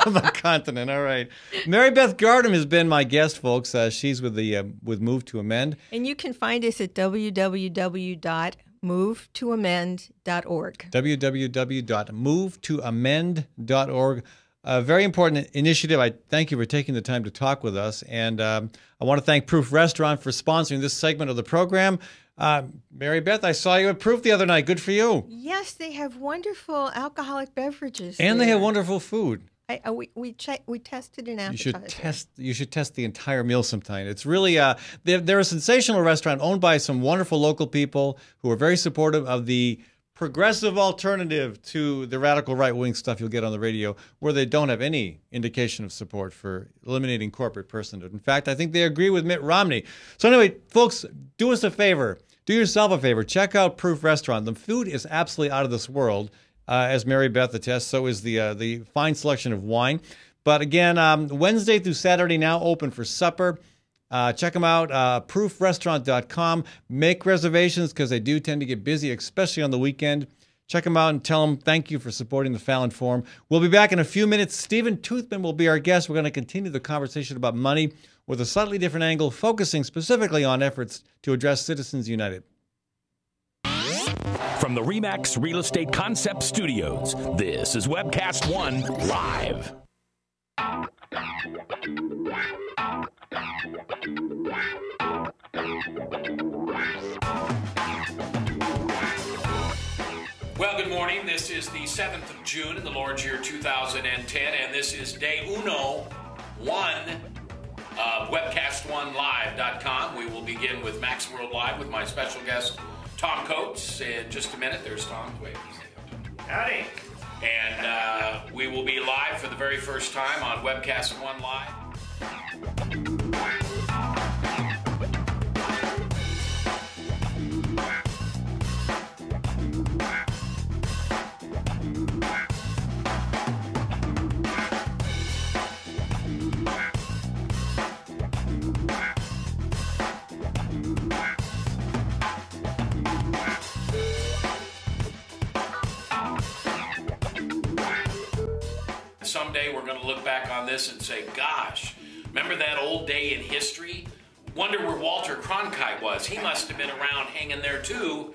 of the continent. All right. Mary Beth Gardam has been my guest, folks. She's with with Move to Amend. And you can find us at www.movetoamend.org. www.movetoamend.org. A very important initiative. I thank you for taking the time to talk with us. And I want to thank Proof Restaurant for sponsoring this segment of the program. Mary Beth, I saw you at Proof the other night. Good for you. Yes, they have wonderful alcoholic beverages. And they have wonderful food. We tested an appetizer. You should test the entire meal sometime. It's really they're a sensational restaurant owned by some wonderful local people who are very supportive of the progressive alternative to the radical right-wing stuff you'll get on the radio, where they don't have any indication of support for eliminating corporate personhood. In fact, I think they agree with Mitt Romney. So anyway, folks, do us a favor. Do yourself a favor. Check out Proof Restaurant. The food is absolutely out of this world, as Mary Beth attests. So is the fine selection of wine. But again, Wednesday through Saturday now open for supper. Check them out, proofrestaurant.com. Make reservations because they do tend to get busy, especially on the weekend. Check them out and tell them thank you for supporting the Fallon Forum. We'll be back in a few minutes. Stephen Toothman will be our guest. We're going to continue the conversation about money with a slightly different angle, focusing specifically on efforts to address Citizens United. From the RE/MAX Real Estate Concept Studios, this is Webcast One Live. Well, good morning. This is the 7th of June in the Lord's year 2010, and this is day 1 of webcast1live.com. We will begin with Max World Live with my special guest, Tom Coates. In just a minute, there's Tom. Wait. Howdy. And we will be live for the very first time on Webcast One Live. Someday we're going to look back on this and say, gosh, remember that old day in history? Wonder where Walter Cronkite was. He must have been around hanging there too.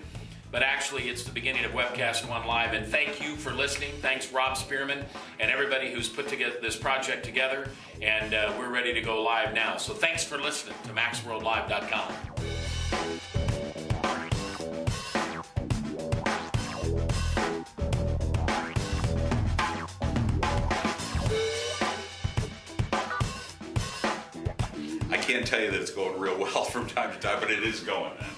But actually, it's the beginning of Webcast One Live. And thank you for listening. Thanks, Rob Spearman, and everybody who's put together this project together. And we're ready to go live now. So thanks for listening to MaxWorldLive.com. I can't can't tell you that it's going real well from time to time, but it is going, man.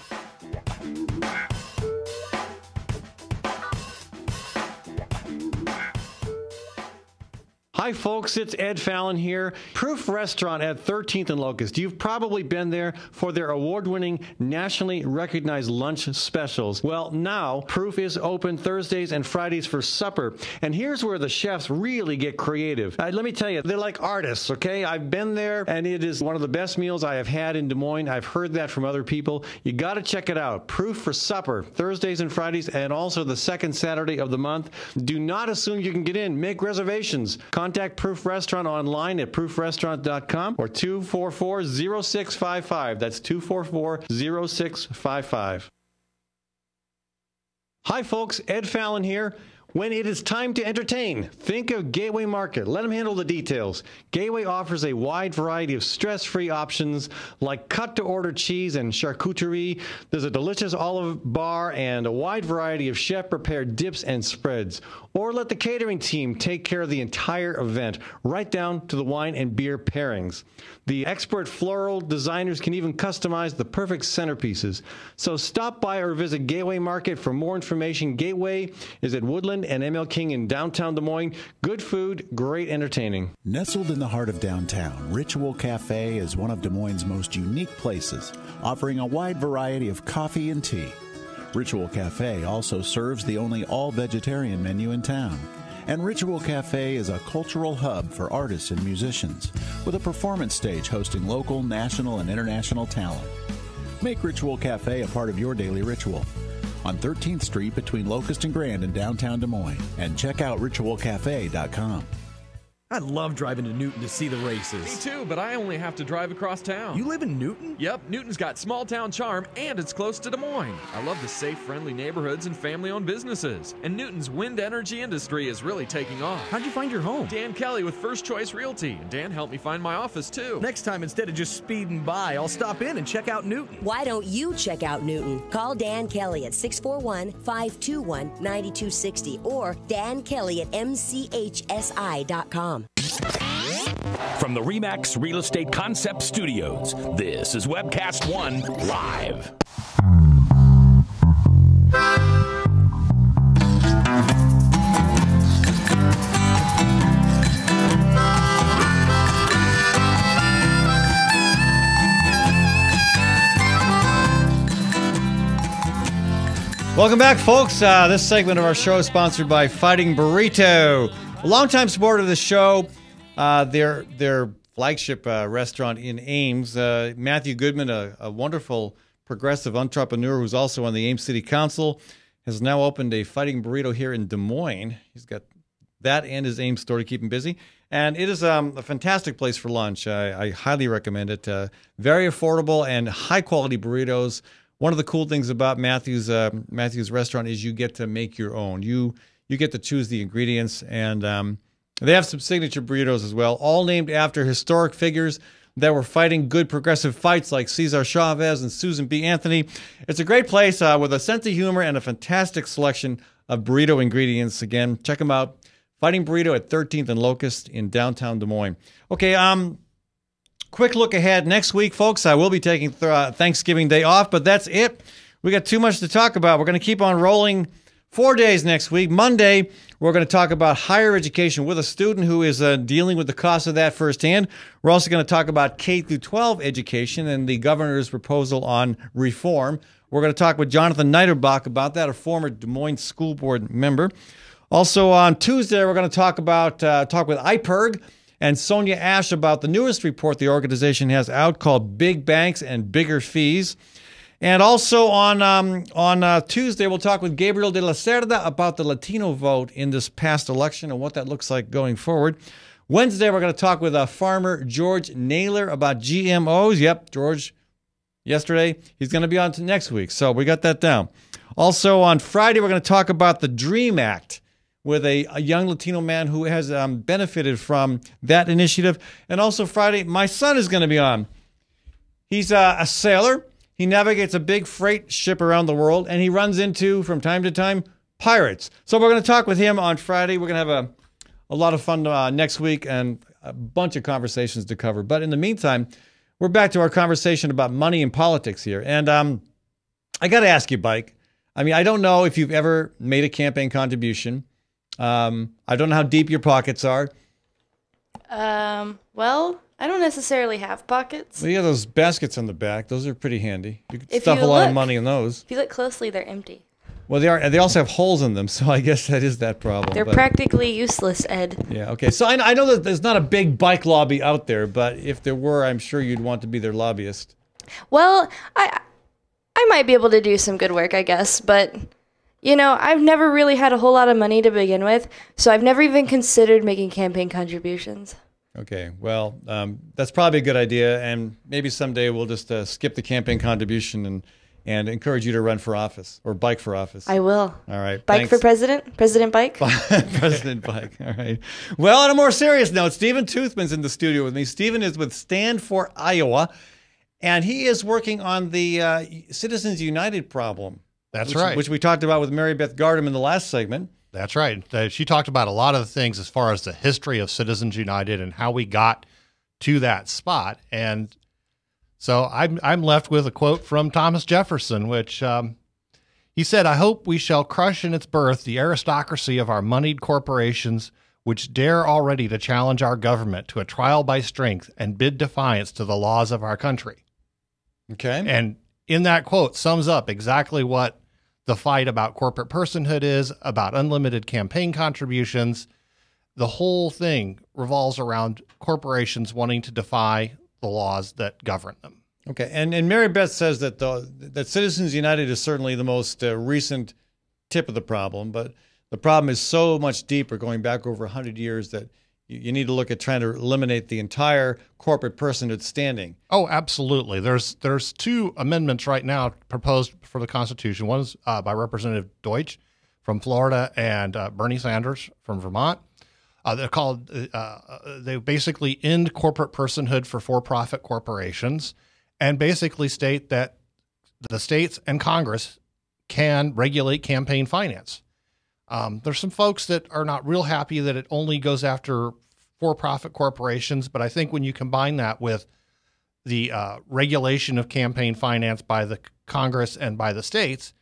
Hi folks, it's Ed Fallon here. Proof Restaurant at 13th and Locust. You've probably been there for their award-winning, nationally recognized lunch specials. Well, now Proof is open Thursdays and Fridays for supper. And here's where the chefs really get creative. Let me tell you, they're like artists, okay? I've been there, and it is one of the best meals I have had in Des Moines. I've heard that from other people. You got to check it out. Proof for supper, Thursdays and Fridays, and also the second Saturday of the month. Do not assume you can get in. Make reservations. Contact Proof Restaurant online at proofrestaurant.com or 244-0655. That's 244-0655. Hi folks, Ed Fallon here. When it is time to entertain, think of Gateway Market. Let them handle the details. Gateway offers a wide variety of stress-free options like cut-to-order cheese and charcuterie. There's a delicious olive bar and a wide variety of chef-prepared dips and spreads. Or let the catering team take care of the entire event, right down to the wine and beer pairings. The expert floral designers can even customize the perfect centerpieces. So stop by or visit Gateway Market for more information. Gateway is at Woodland and ML King in downtown Des Moines. Good food, great entertaining. Nestled in the heart of downtown, Ritual Cafe is one of Des Moines' most unique places, offering a wide variety of coffee and tea. Ritual Cafe also serves the only all-vegetarian menu in town. And Ritual Cafe is a cultural hub for artists and musicians, with a performance stage hosting local, national, and international talent. Make Ritual Cafe a part of your daily ritual. On 13th Street between Locust and Grand in downtown Des Moines. And check out ritualcafe.com. I love driving to Newton to see the races. Me too, but I only have to drive across town. You live in Newton? Yep, Newton's got small town charm and it's close to Des Moines. I love the safe, friendly neighborhoods and family-owned businesses. And Newton's wind energy industry is really taking off. How'd you find your home? Dan Kelly with First Choice Realty. And Dan helped me find my office too. Next time, instead of just speeding by, I'll stop in and check out Newton. Why don't you check out Newton? Call Dan Kelly at 641-521-9260 or Dan Kelly at mchsi.com. From the RE/MAX Real Estate Concept Studios, this is Webcast One Live. Welcome back, folks. This segment of our show is sponsored by Fighting Burrito, a longtime supporter of the show. Their flagship restaurant in Ames. Matthew Goodman, a wonderful progressive entrepreneur who's also on the Ames City Council, has now opened a Fighting Burrito here in Des Moines. He's got that and his Ames store to keep him busy. And it is a fantastic place for lunch. I highly recommend it. Very affordable and high-quality burritos. One of the cool things about Matthew's restaurant is you get to make your own. You get to choose the ingredients, and they have some signature burritos as well, all named after historic figures that were fighting good progressive fights like Cesar Chavez and Susan B. Anthony. It's a great place with a sense of humor and a fantastic selection of burrito ingredients. Again, check them out. Fighting Burrito at 13th and Locust in downtown Des Moines. Okay, quick look ahead. Next week, folks, I will be taking Thanksgiving Day off, but that's it. We got too much to talk about. We're going to keep on rolling 4 days next week. Monday, we're going to talk about higher education with a student who is dealing with the cost of that firsthand. We're also going to talk about K through 12 education and the governor's proposal on reform. We're going to talk with Jonathan Niederbach about that, a former Des Moines school board member. Also on Tuesday, we're going to talk with IPERG and Sonia Ash about the newest report the organization has out called Big Banks and Bigger Fees. And also on Tuesday, we'll talk with Gabriel de la Cerda about the Latino vote in this past election and what that looks like going forward. Wednesday, we're going to talk with farmer George Naylor about GMOs. Yep, George, yesterday. He's going to be on to next week, so we got that down. Also on Friday, we're going to talk about the DREAM Act with a young Latino man who has benefited from that initiative. And also Friday, my son is going to be on. He's a sailor. He navigates a big freight ship around the world, and he runs into, from time to time, pirates. So we're going to talk with him on Friday. We're going to have a lot of fun next week and a bunch of conversations to cover. But in the meantime, We're back to our conversation about money and politics here. And I got to ask you, Bike. I mean, I don't know if you've ever made a campaign contribution. I don't know how deep your pockets are. Well, I don't necessarily have pockets. Well, yeah, those baskets on the back, those are pretty handy. You could If stuff you a lot of look- money in those. If you look closely, they're empty. Well, they are. They also have holes in them, so I guess that is that problem. They're practically useless, Ed. Yeah, okay. So I know that there's not a big bike lobby out there, but if there were, I'm sure you'd want to be their lobbyist. Well, I might be able to do some good work, I guess, but you know, I've never really had a whole lot of money to begin with, so I've never even considered making campaign contributions. Okay, well, that's probably a good idea, and maybe someday we'll just skip the campaign contribution and encourage you to run for office or bike for office. I will. All right. Bike thanks. for president? President Bike? President Bike. All right. Well, on a more serious note, Stephen Toothman's in the studio with me. Stephen is with Stand for Iowa, and he is working on the Citizens United problem. That's right. Which we talked about with Mary Beth Gardam in the last segment. That's right. She talked about a lot of the things as far as the history of Citizens United and how we got to that spot. And so I'm left with a quote from Thomas Jefferson, which he said, "I hope we shall crush in its birth the aristocracy of our moneyed corporations, which dare already to challenge our government to a trial by strength and bid defiance to the laws of our country." Okay. And in that quote sums up exactly what the fight about corporate personhood is, about unlimited campaign contributions. The whole thing revolves around corporations wanting to defy the laws that govern them. Okay, and Mary Beth says that that Citizens United is certainly the most recent tip of the problem, but the problem is so much deeper, going back over 100 years, that you need to look at trying to eliminate the entire corporate personhood standing. Oh, absolutely. There's two amendments right now proposed for the Constitution. One is by Representative Deutsch from Florida and Bernie Sanders from Vermont. They're called, they basically end corporate personhood for-profit corporations and basically state that the states and Congress can regulate campaign finance. There's some folks that are not real happy that it only goes after for-profit corporations, but I think when you combine that with the regulation of campaign finance by the Congress and by the states,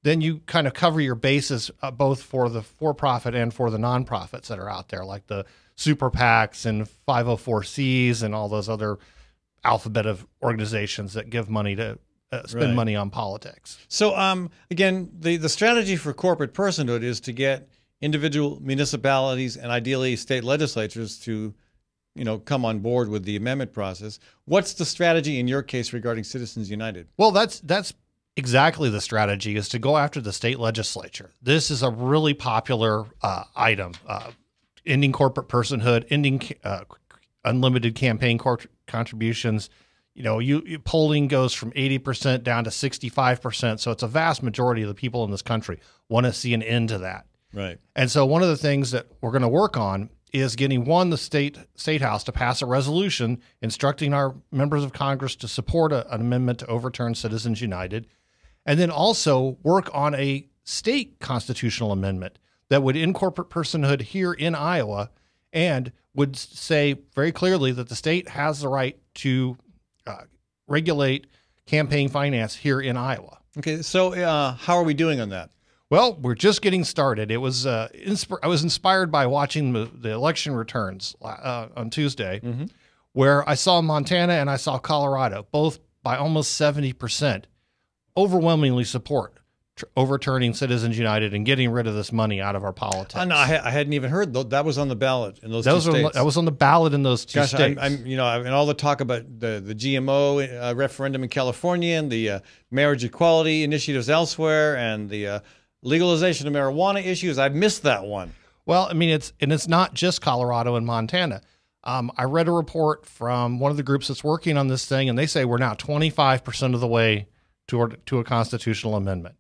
then you kind of cover your bases both for the for-profit and for the nonprofits that are out there, like the super PACs and 504Cs and all those other alphabet of organizations that give money to spend money on politics. So again, the strategy for corporate personhood is to get individual municipalities and ideally state legislatures to, come on board with the amendment process. What's the strategy in your case regarding Citizens United? Well, that's exactly the strategy, is to go after the state legislature. This is a really popular item, ending corporate personhood, ending unlimited campaign contributions. Polling goes from 80% down to 65%. So it's a vast majority of the people in this country want to see an end to that. Right. And so one of the things that we're going to work on is getting the state house to pass a resolution instructing our members of Congress to support an amendment to overturn Citizens United, and then also work on a state constitutional amendment that would end corporate personhood here in Iowa and would say very clearly that the state has the right to regulate campaign finance here in Iowa. Okay, so how are we doing on that? Well, we're just getting started. It was I was inspired by watching the election returns on Tuesday, where I saw Montana and I saw Colorado, both by almost 70%, overwhelmingly support overturning Citizens United and getting rid of this money out of our politics. No, I hadn't even heard that was on the ballot in those two states. That was on the ballot in those two states. And all the talk about the GMO referendum in California and the marriage equality initiatives elsewhere and the legalization of marijuana issues, I missed that one. Well, I mean, it's not just Colorado and Montana. I read a report from one of the groups that's working on this thing, and they say we're now 25% of the way to a constitutional amendment.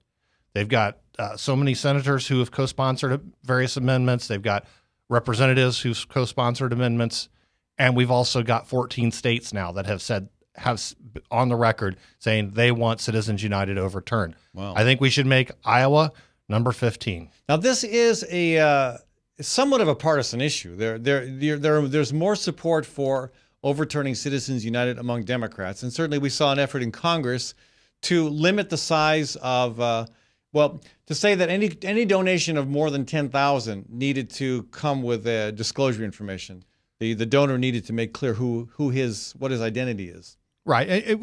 They've got so many senators who have co-sponsored various amendments. They've got representatives who've co-sponsored amendments. And we've also got 14 states now that have on the record saying they want Citizens United overturned. Wow. I think we should make Iowa number 15. Now, this is a somewhat of a partisan issue. There's more support for overturning Citizens United among Democrats. And certainly we saw an effort in Congress to limit the size of, to say that any donation of more than $10,000 needed to come with disclosure information. The donor needed to make clear what his identity is. Right.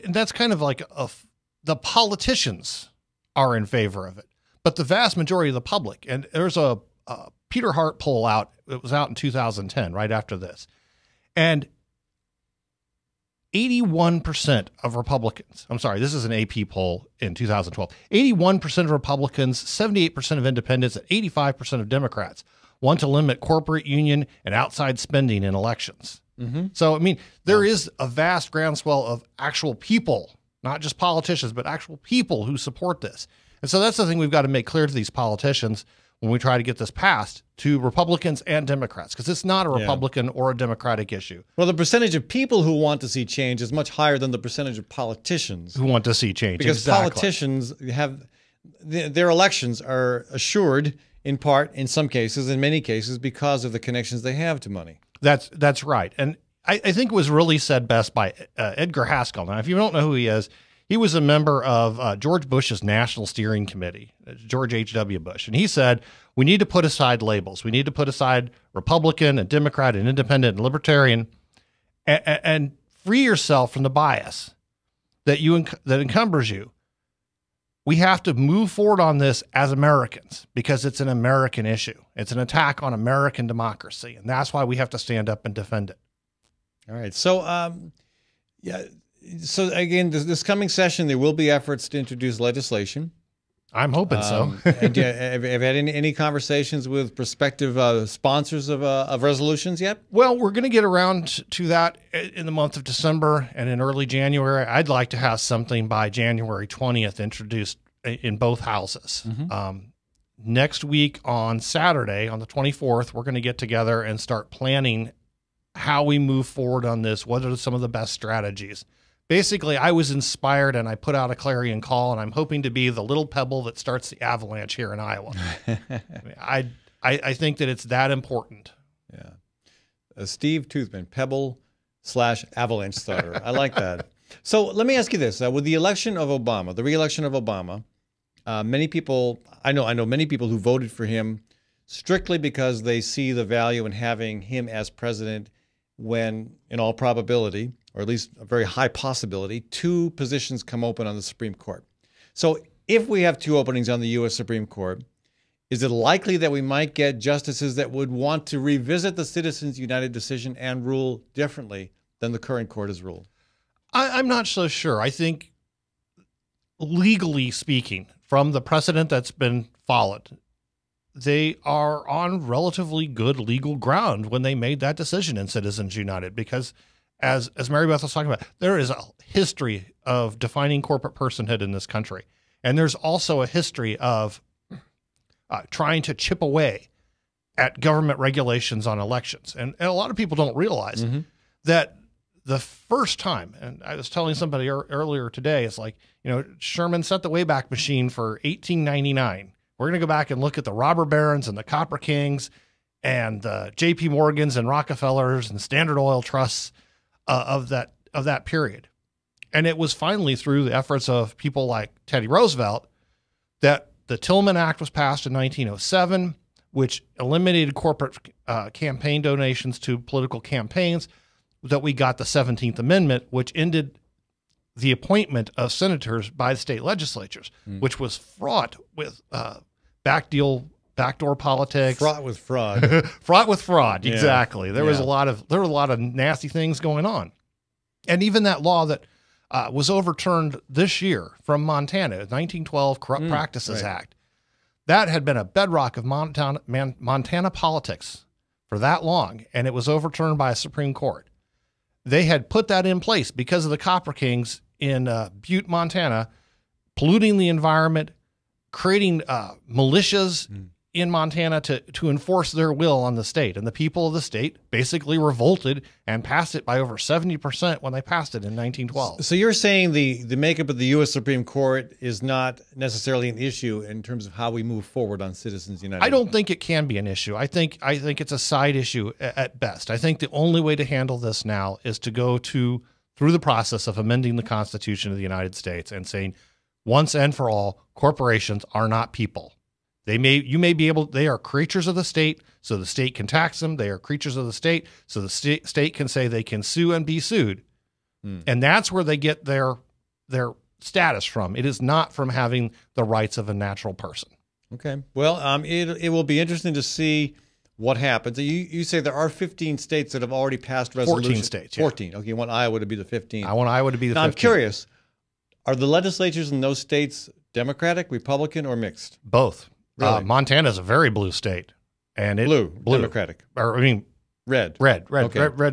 That's kind of like the politicians are in favor of it, but the vast majority of the public, and there's a Peter Hart poll out. It was out in 2010, right after this, and 81% of Republicans, I'm sorry, this is an AP poll in 2012, 81% of Republicans, 78% of independents, and 85% of Democrats want to limit corporate union and outside spending in elections. Mm-hmm. So, I mean, there is a vast groundswell of actual people, not just politicians, but actual people who support this. And so that's the thing we've got to make clear to these politicians when we try to get this passed, to Republicans and Democrats, because it's not a Republican or a Democratic issue. Well, the percentage of people who want to see change is much higher than the percentage of politicians who want to see change. Because politicians have their elections are assured in part, in some cases, in many cases, because of the connections they have to money. That's right. And I think it was really said best by Edgar Haskell. Now, if you don't know who he was a member of George Bush's National Steering Committee, George H.W. Bush. And he said, we need to put aside labels. We need to put aside Republican and Democrat and Independent and Libertarian and free yourself from the bias that encumbers you. We have to move forward on this as Americans because it's an American issue. It's an attack on American democracy. And that's why we have to stand up and defend it. All right. So, So again, this coming session, there will be efforts to introduce legislation. I'm hoping so. And have you had any conversations with prospective sponsors of resolutions yet? Well, we're going to get around to that in the month of December and in early January. I'd like to have something by January 20th introduced in both houses. Mm-hmm. Next week on Saturday, on the 24th, we're going to get together and start planning how we move forward on this. What are some of the best strategies? Basically, I was inspired and I put out a clarion call, and I'm hoping to be the little pebble that starts the avalanche here in Iowa. I think that it's that important. Yeah. Steve Toothman, pebble/avalanche starter. I like that. So let me ask you this. With the election of Obama, the re-election of Obama, many people, I know many people who voted for him strictly because they see the value in having him as president when, in all probability, or at least a very high possibility, 2 positions come open on the Supreme Court. So if we have 2 openings on the U.S. Supreme Court, is it likely that we might get justices that would want to revisit the Citizens United decision and rule differently than the current court has ruled? I'm not so sure. I think, legally speaking, from the precedent that's been followed, they are on relatively good legal ground when they made that decision in Citizens United, because as Mary Beth was talking about, there is a history of defining corporate personhood in this country. And there's also a history of trying to chip away at government regulations on elections. And a lot of people don't realize that the first time, and I was telling somebody earlier today, it's like, Sherman set the Wayback Machine for 1899. We're going to go back and look at the robber barons and the Copper Kings and the J.P. Morgans and Rockefellers and Standard Oil Trusts of that period. And it was finally through the efforts of people like Teddy Roosevelt that the Tillman Act was passed in 1907, which eliminated corporate campaign donations to political campaigns, that we got the 17th Amendment, which ended the appointment of senators by the state legislatures, which was fraught with backdoor politics, fraught with fraud, fraught with fraud. Yeah. Exactly. There were a lot of nasty things going on, and even that law that was overturned this year from Montana, 1912 Corrupt Practices Act, that had been a bedrock of Montana politics for that long, and it was overturned by a Supreme Court. They had put that in place because of the Copper Kings in Butte, Montana, polluting the environment, creating militias in Montana to enforce their will on the state. And the people of the state basically revolted and passed it by over 70% when they passed it in 1912. So you're saying the makeup of the U.S. Supreme Court is not necessarily an issue in terms of how we move forward on Citizens United? I don't think it can be an issue. I think it's a side issue at best. I think the only way to handle this now is to go through the process of amending the Constitution of the United States and saying, once and for all, corporations are not people. They are creatures of the state, so the state can tax them. They are creatures of the state, so the state can say they can sue and be sued. And that's where they get their status from. It is not from having the rights of a natural person. Okay. Well, it will be interesting to see what happens. You say there are 15 states that have already passed resolutions. 14 states. Yeah. 14. Okay, you want Iowa to be the 15th. I want Iowa to be the 15th. Now, I'm curious, are the legislatures in those states Democratic, Republican, or mixed? Both. Really? Montana is a very blue state, and blue, Democratic, or I mean red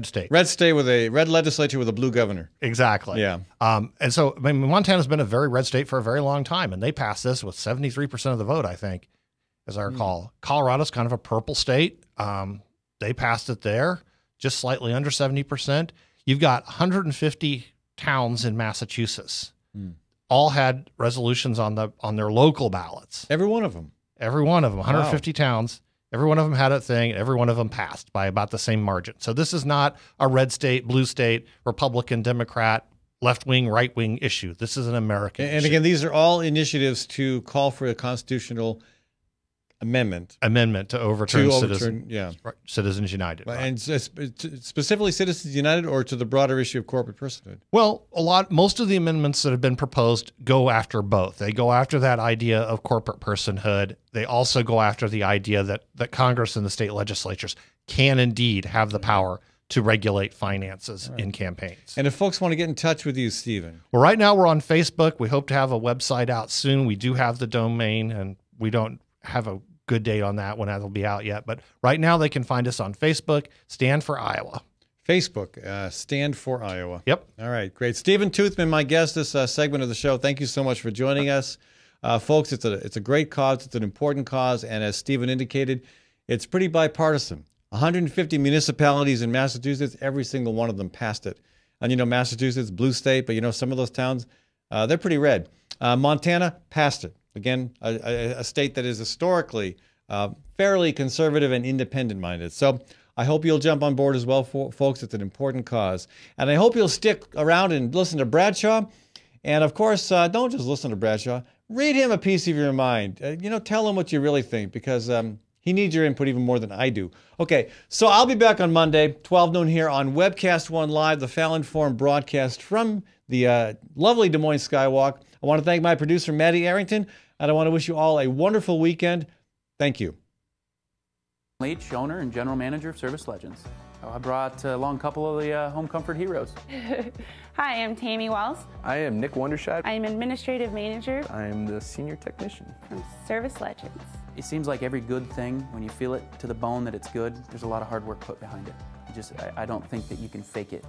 state, red state with a red legislature with a blue governor. Exactly. Yeah. And so I mean, Montana's been a very red state for a very long time, and they passed this with 73% of the vote, I think, as I recall. Colorado's kind of a purple state. They passed it there, just slightly under 70%. You've got 150 towns in Massachusetts. All had resolutions on their local ballots. Every one of them. 150 towns. Every one of them had a thing. Every one of them passed by about the same margin. So this is not a red state, blue state, Republican, Democrat, left-wing, right-wing issue. This is an American issue. And again, these are all initiatives to call for a constitutional amendment to overturn yeah. Citizens United. Right. And specifically Citizens United, or to the broader issue of corporate personhood? Well, most of the amendments that have been proposed go after both. They go after that idea of corporate personhood. They also go after the idea that Congress and the state legislatures can indeed have the power to regulate finances in campaigns. And if folks want to get in touch with you, Stephen? Well, right now we're on Facebook. We hope to have a website out soon. We do have the domain, and we don't have a good date on that when that'll be out yet. But right now they can find us on Facebook, Stand for Iowa. Facebook, Stand for Iowa. Yep. All right, great. Stephen Toothman, my guest this segment of the show. Thank you so much for joining us. Folks, it's a great cause. It's an important cause. And as Stephen indicated, it's pretty bipartisan. 150 municipalities in Massachusetts, every single one of them passed it. And you know, Massachusetts, blue state, but you know, some of those towns, they're pretty red. Montana passed it. Again, a state that is historically fairly conservative and independent-minded. So I hope you'll jump on board as well, folks. It's an important cause. And I hope you'll stick around and listen to Bradshaw. And, of course, don't just listen to Bradshaw. Read him a piece of your mind. Tell him what you really think, because he needs your input even more than I do. Okay, so I'll be back on Monday, 12 noon here on Webcast One Live, the Fallon Forum broadcast from the lovely Des Moines Skywalk. I want to thank my producer, Maddie Arrington, and I want to wish you all a wonderful weekend. Thank you. Leach, owner and general manager of Service Legends. I brought along a couple of the home comfort heroes. Hi, I'm Tammy Wells. I am Nick Wondershot. I am administrative manager. I am the senior technician from Service Legends. It seems like every good thing, when you feel it to the bone that it's good, there's a lot of hard work put behind it. I don't think that you can fake it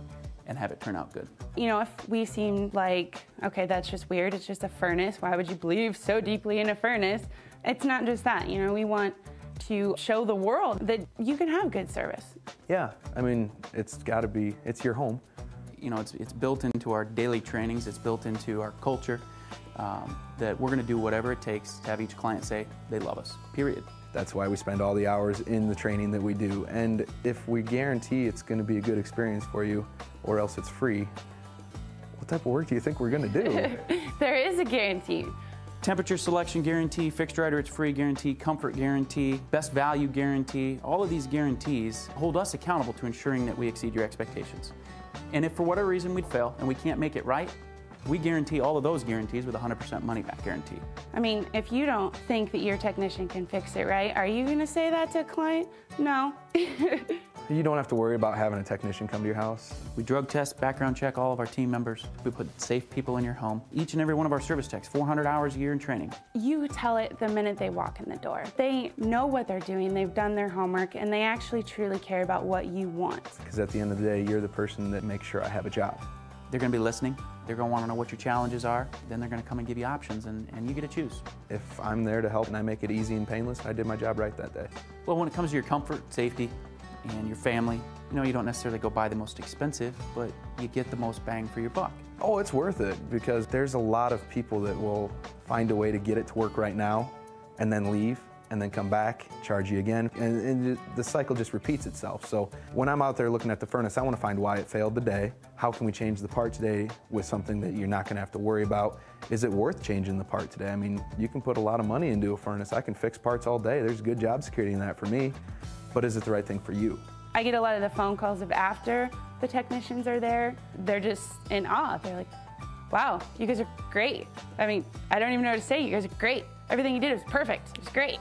and have it turn out good. You know, if we seem like, okay, that's just weird, it's just a furnace, why would you believe so deeply in a furnace? It's not just that, you know, we want to show the world that you can have good service. Yeah, I mean, it's gotta be, it's your home. You know, it's built into our daily trainings, it's built into our culture, that we're gonna do whatever it takes to have each client say they love us, period. That's why we spend all the hours in the training that we do. And if we guarantee it's gonna be a good experience for you, or else it's free, what type of work do you think we're gonna do? There is a guarantee. Temperature selection guarantee, fixed right or it's free guarantee, comfort guarantee, best value guarantee. All of these guarantees hold us accountable to ensuring that we exceed your expectations. And if for whatever reason we'd fail and we can't make it right, we guarantee all of those guarantees with a 100% money back guarantee. I mean, if you don't think that your technician can fix it right, are you gonna say that to a client? No. You don't have to worry about having a technician come to your house. We drug test, background check all of our team members. We put safe people in your home. Each and every one of our service techs, 400 hours a year in training. You tell it the minute they walk in the door. They know what they're doing, they've done their homework, and they actually truly care about what you want. Because at the end of the day, you're the person that makes sure I have a job. They're going to be listening. They're going to want to know what your challenges are. Then they're going to come and give you options, and you get to choose. If I'm there to help and I make it easy and painless, I did my job right that day. Well, when it comes to your comfort, safety, and your family, you know, you don't necessarily go buy the most expensive, but you get the most bang for your buck. Oh, it's worth it because there's a lot of people that will find a way to get it to work right now and then leave and then come back, charge you again, and the cycle just repeats itself. So when I'm out there looking at the furnace, I want to find why it failed today. How can we change the part today with something that you're not going to have to worry about? Is it worth changing the part today? I mean, you can put a lot of money into a furnace. I can fix parts all day. There's good job security in that for me, but is it the right thing for you? I get a lot of the phone calls of after the technicians are there. They're just in awe. They're like, wow, you guys are great. I mean, I don't even know what to say. You guys are great. Everything you did was perfect. It was great.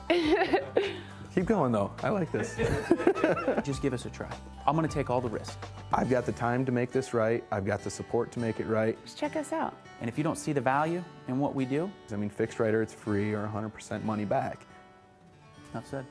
Keep going though, I like this. Just give us a try. I'm gonna take all the risk. I've got the time to make this right. I've got the support to make it right. Just check us out. And if you don't see the value in what we do, I mean, fixed right or it's free or 100% money back. enough said.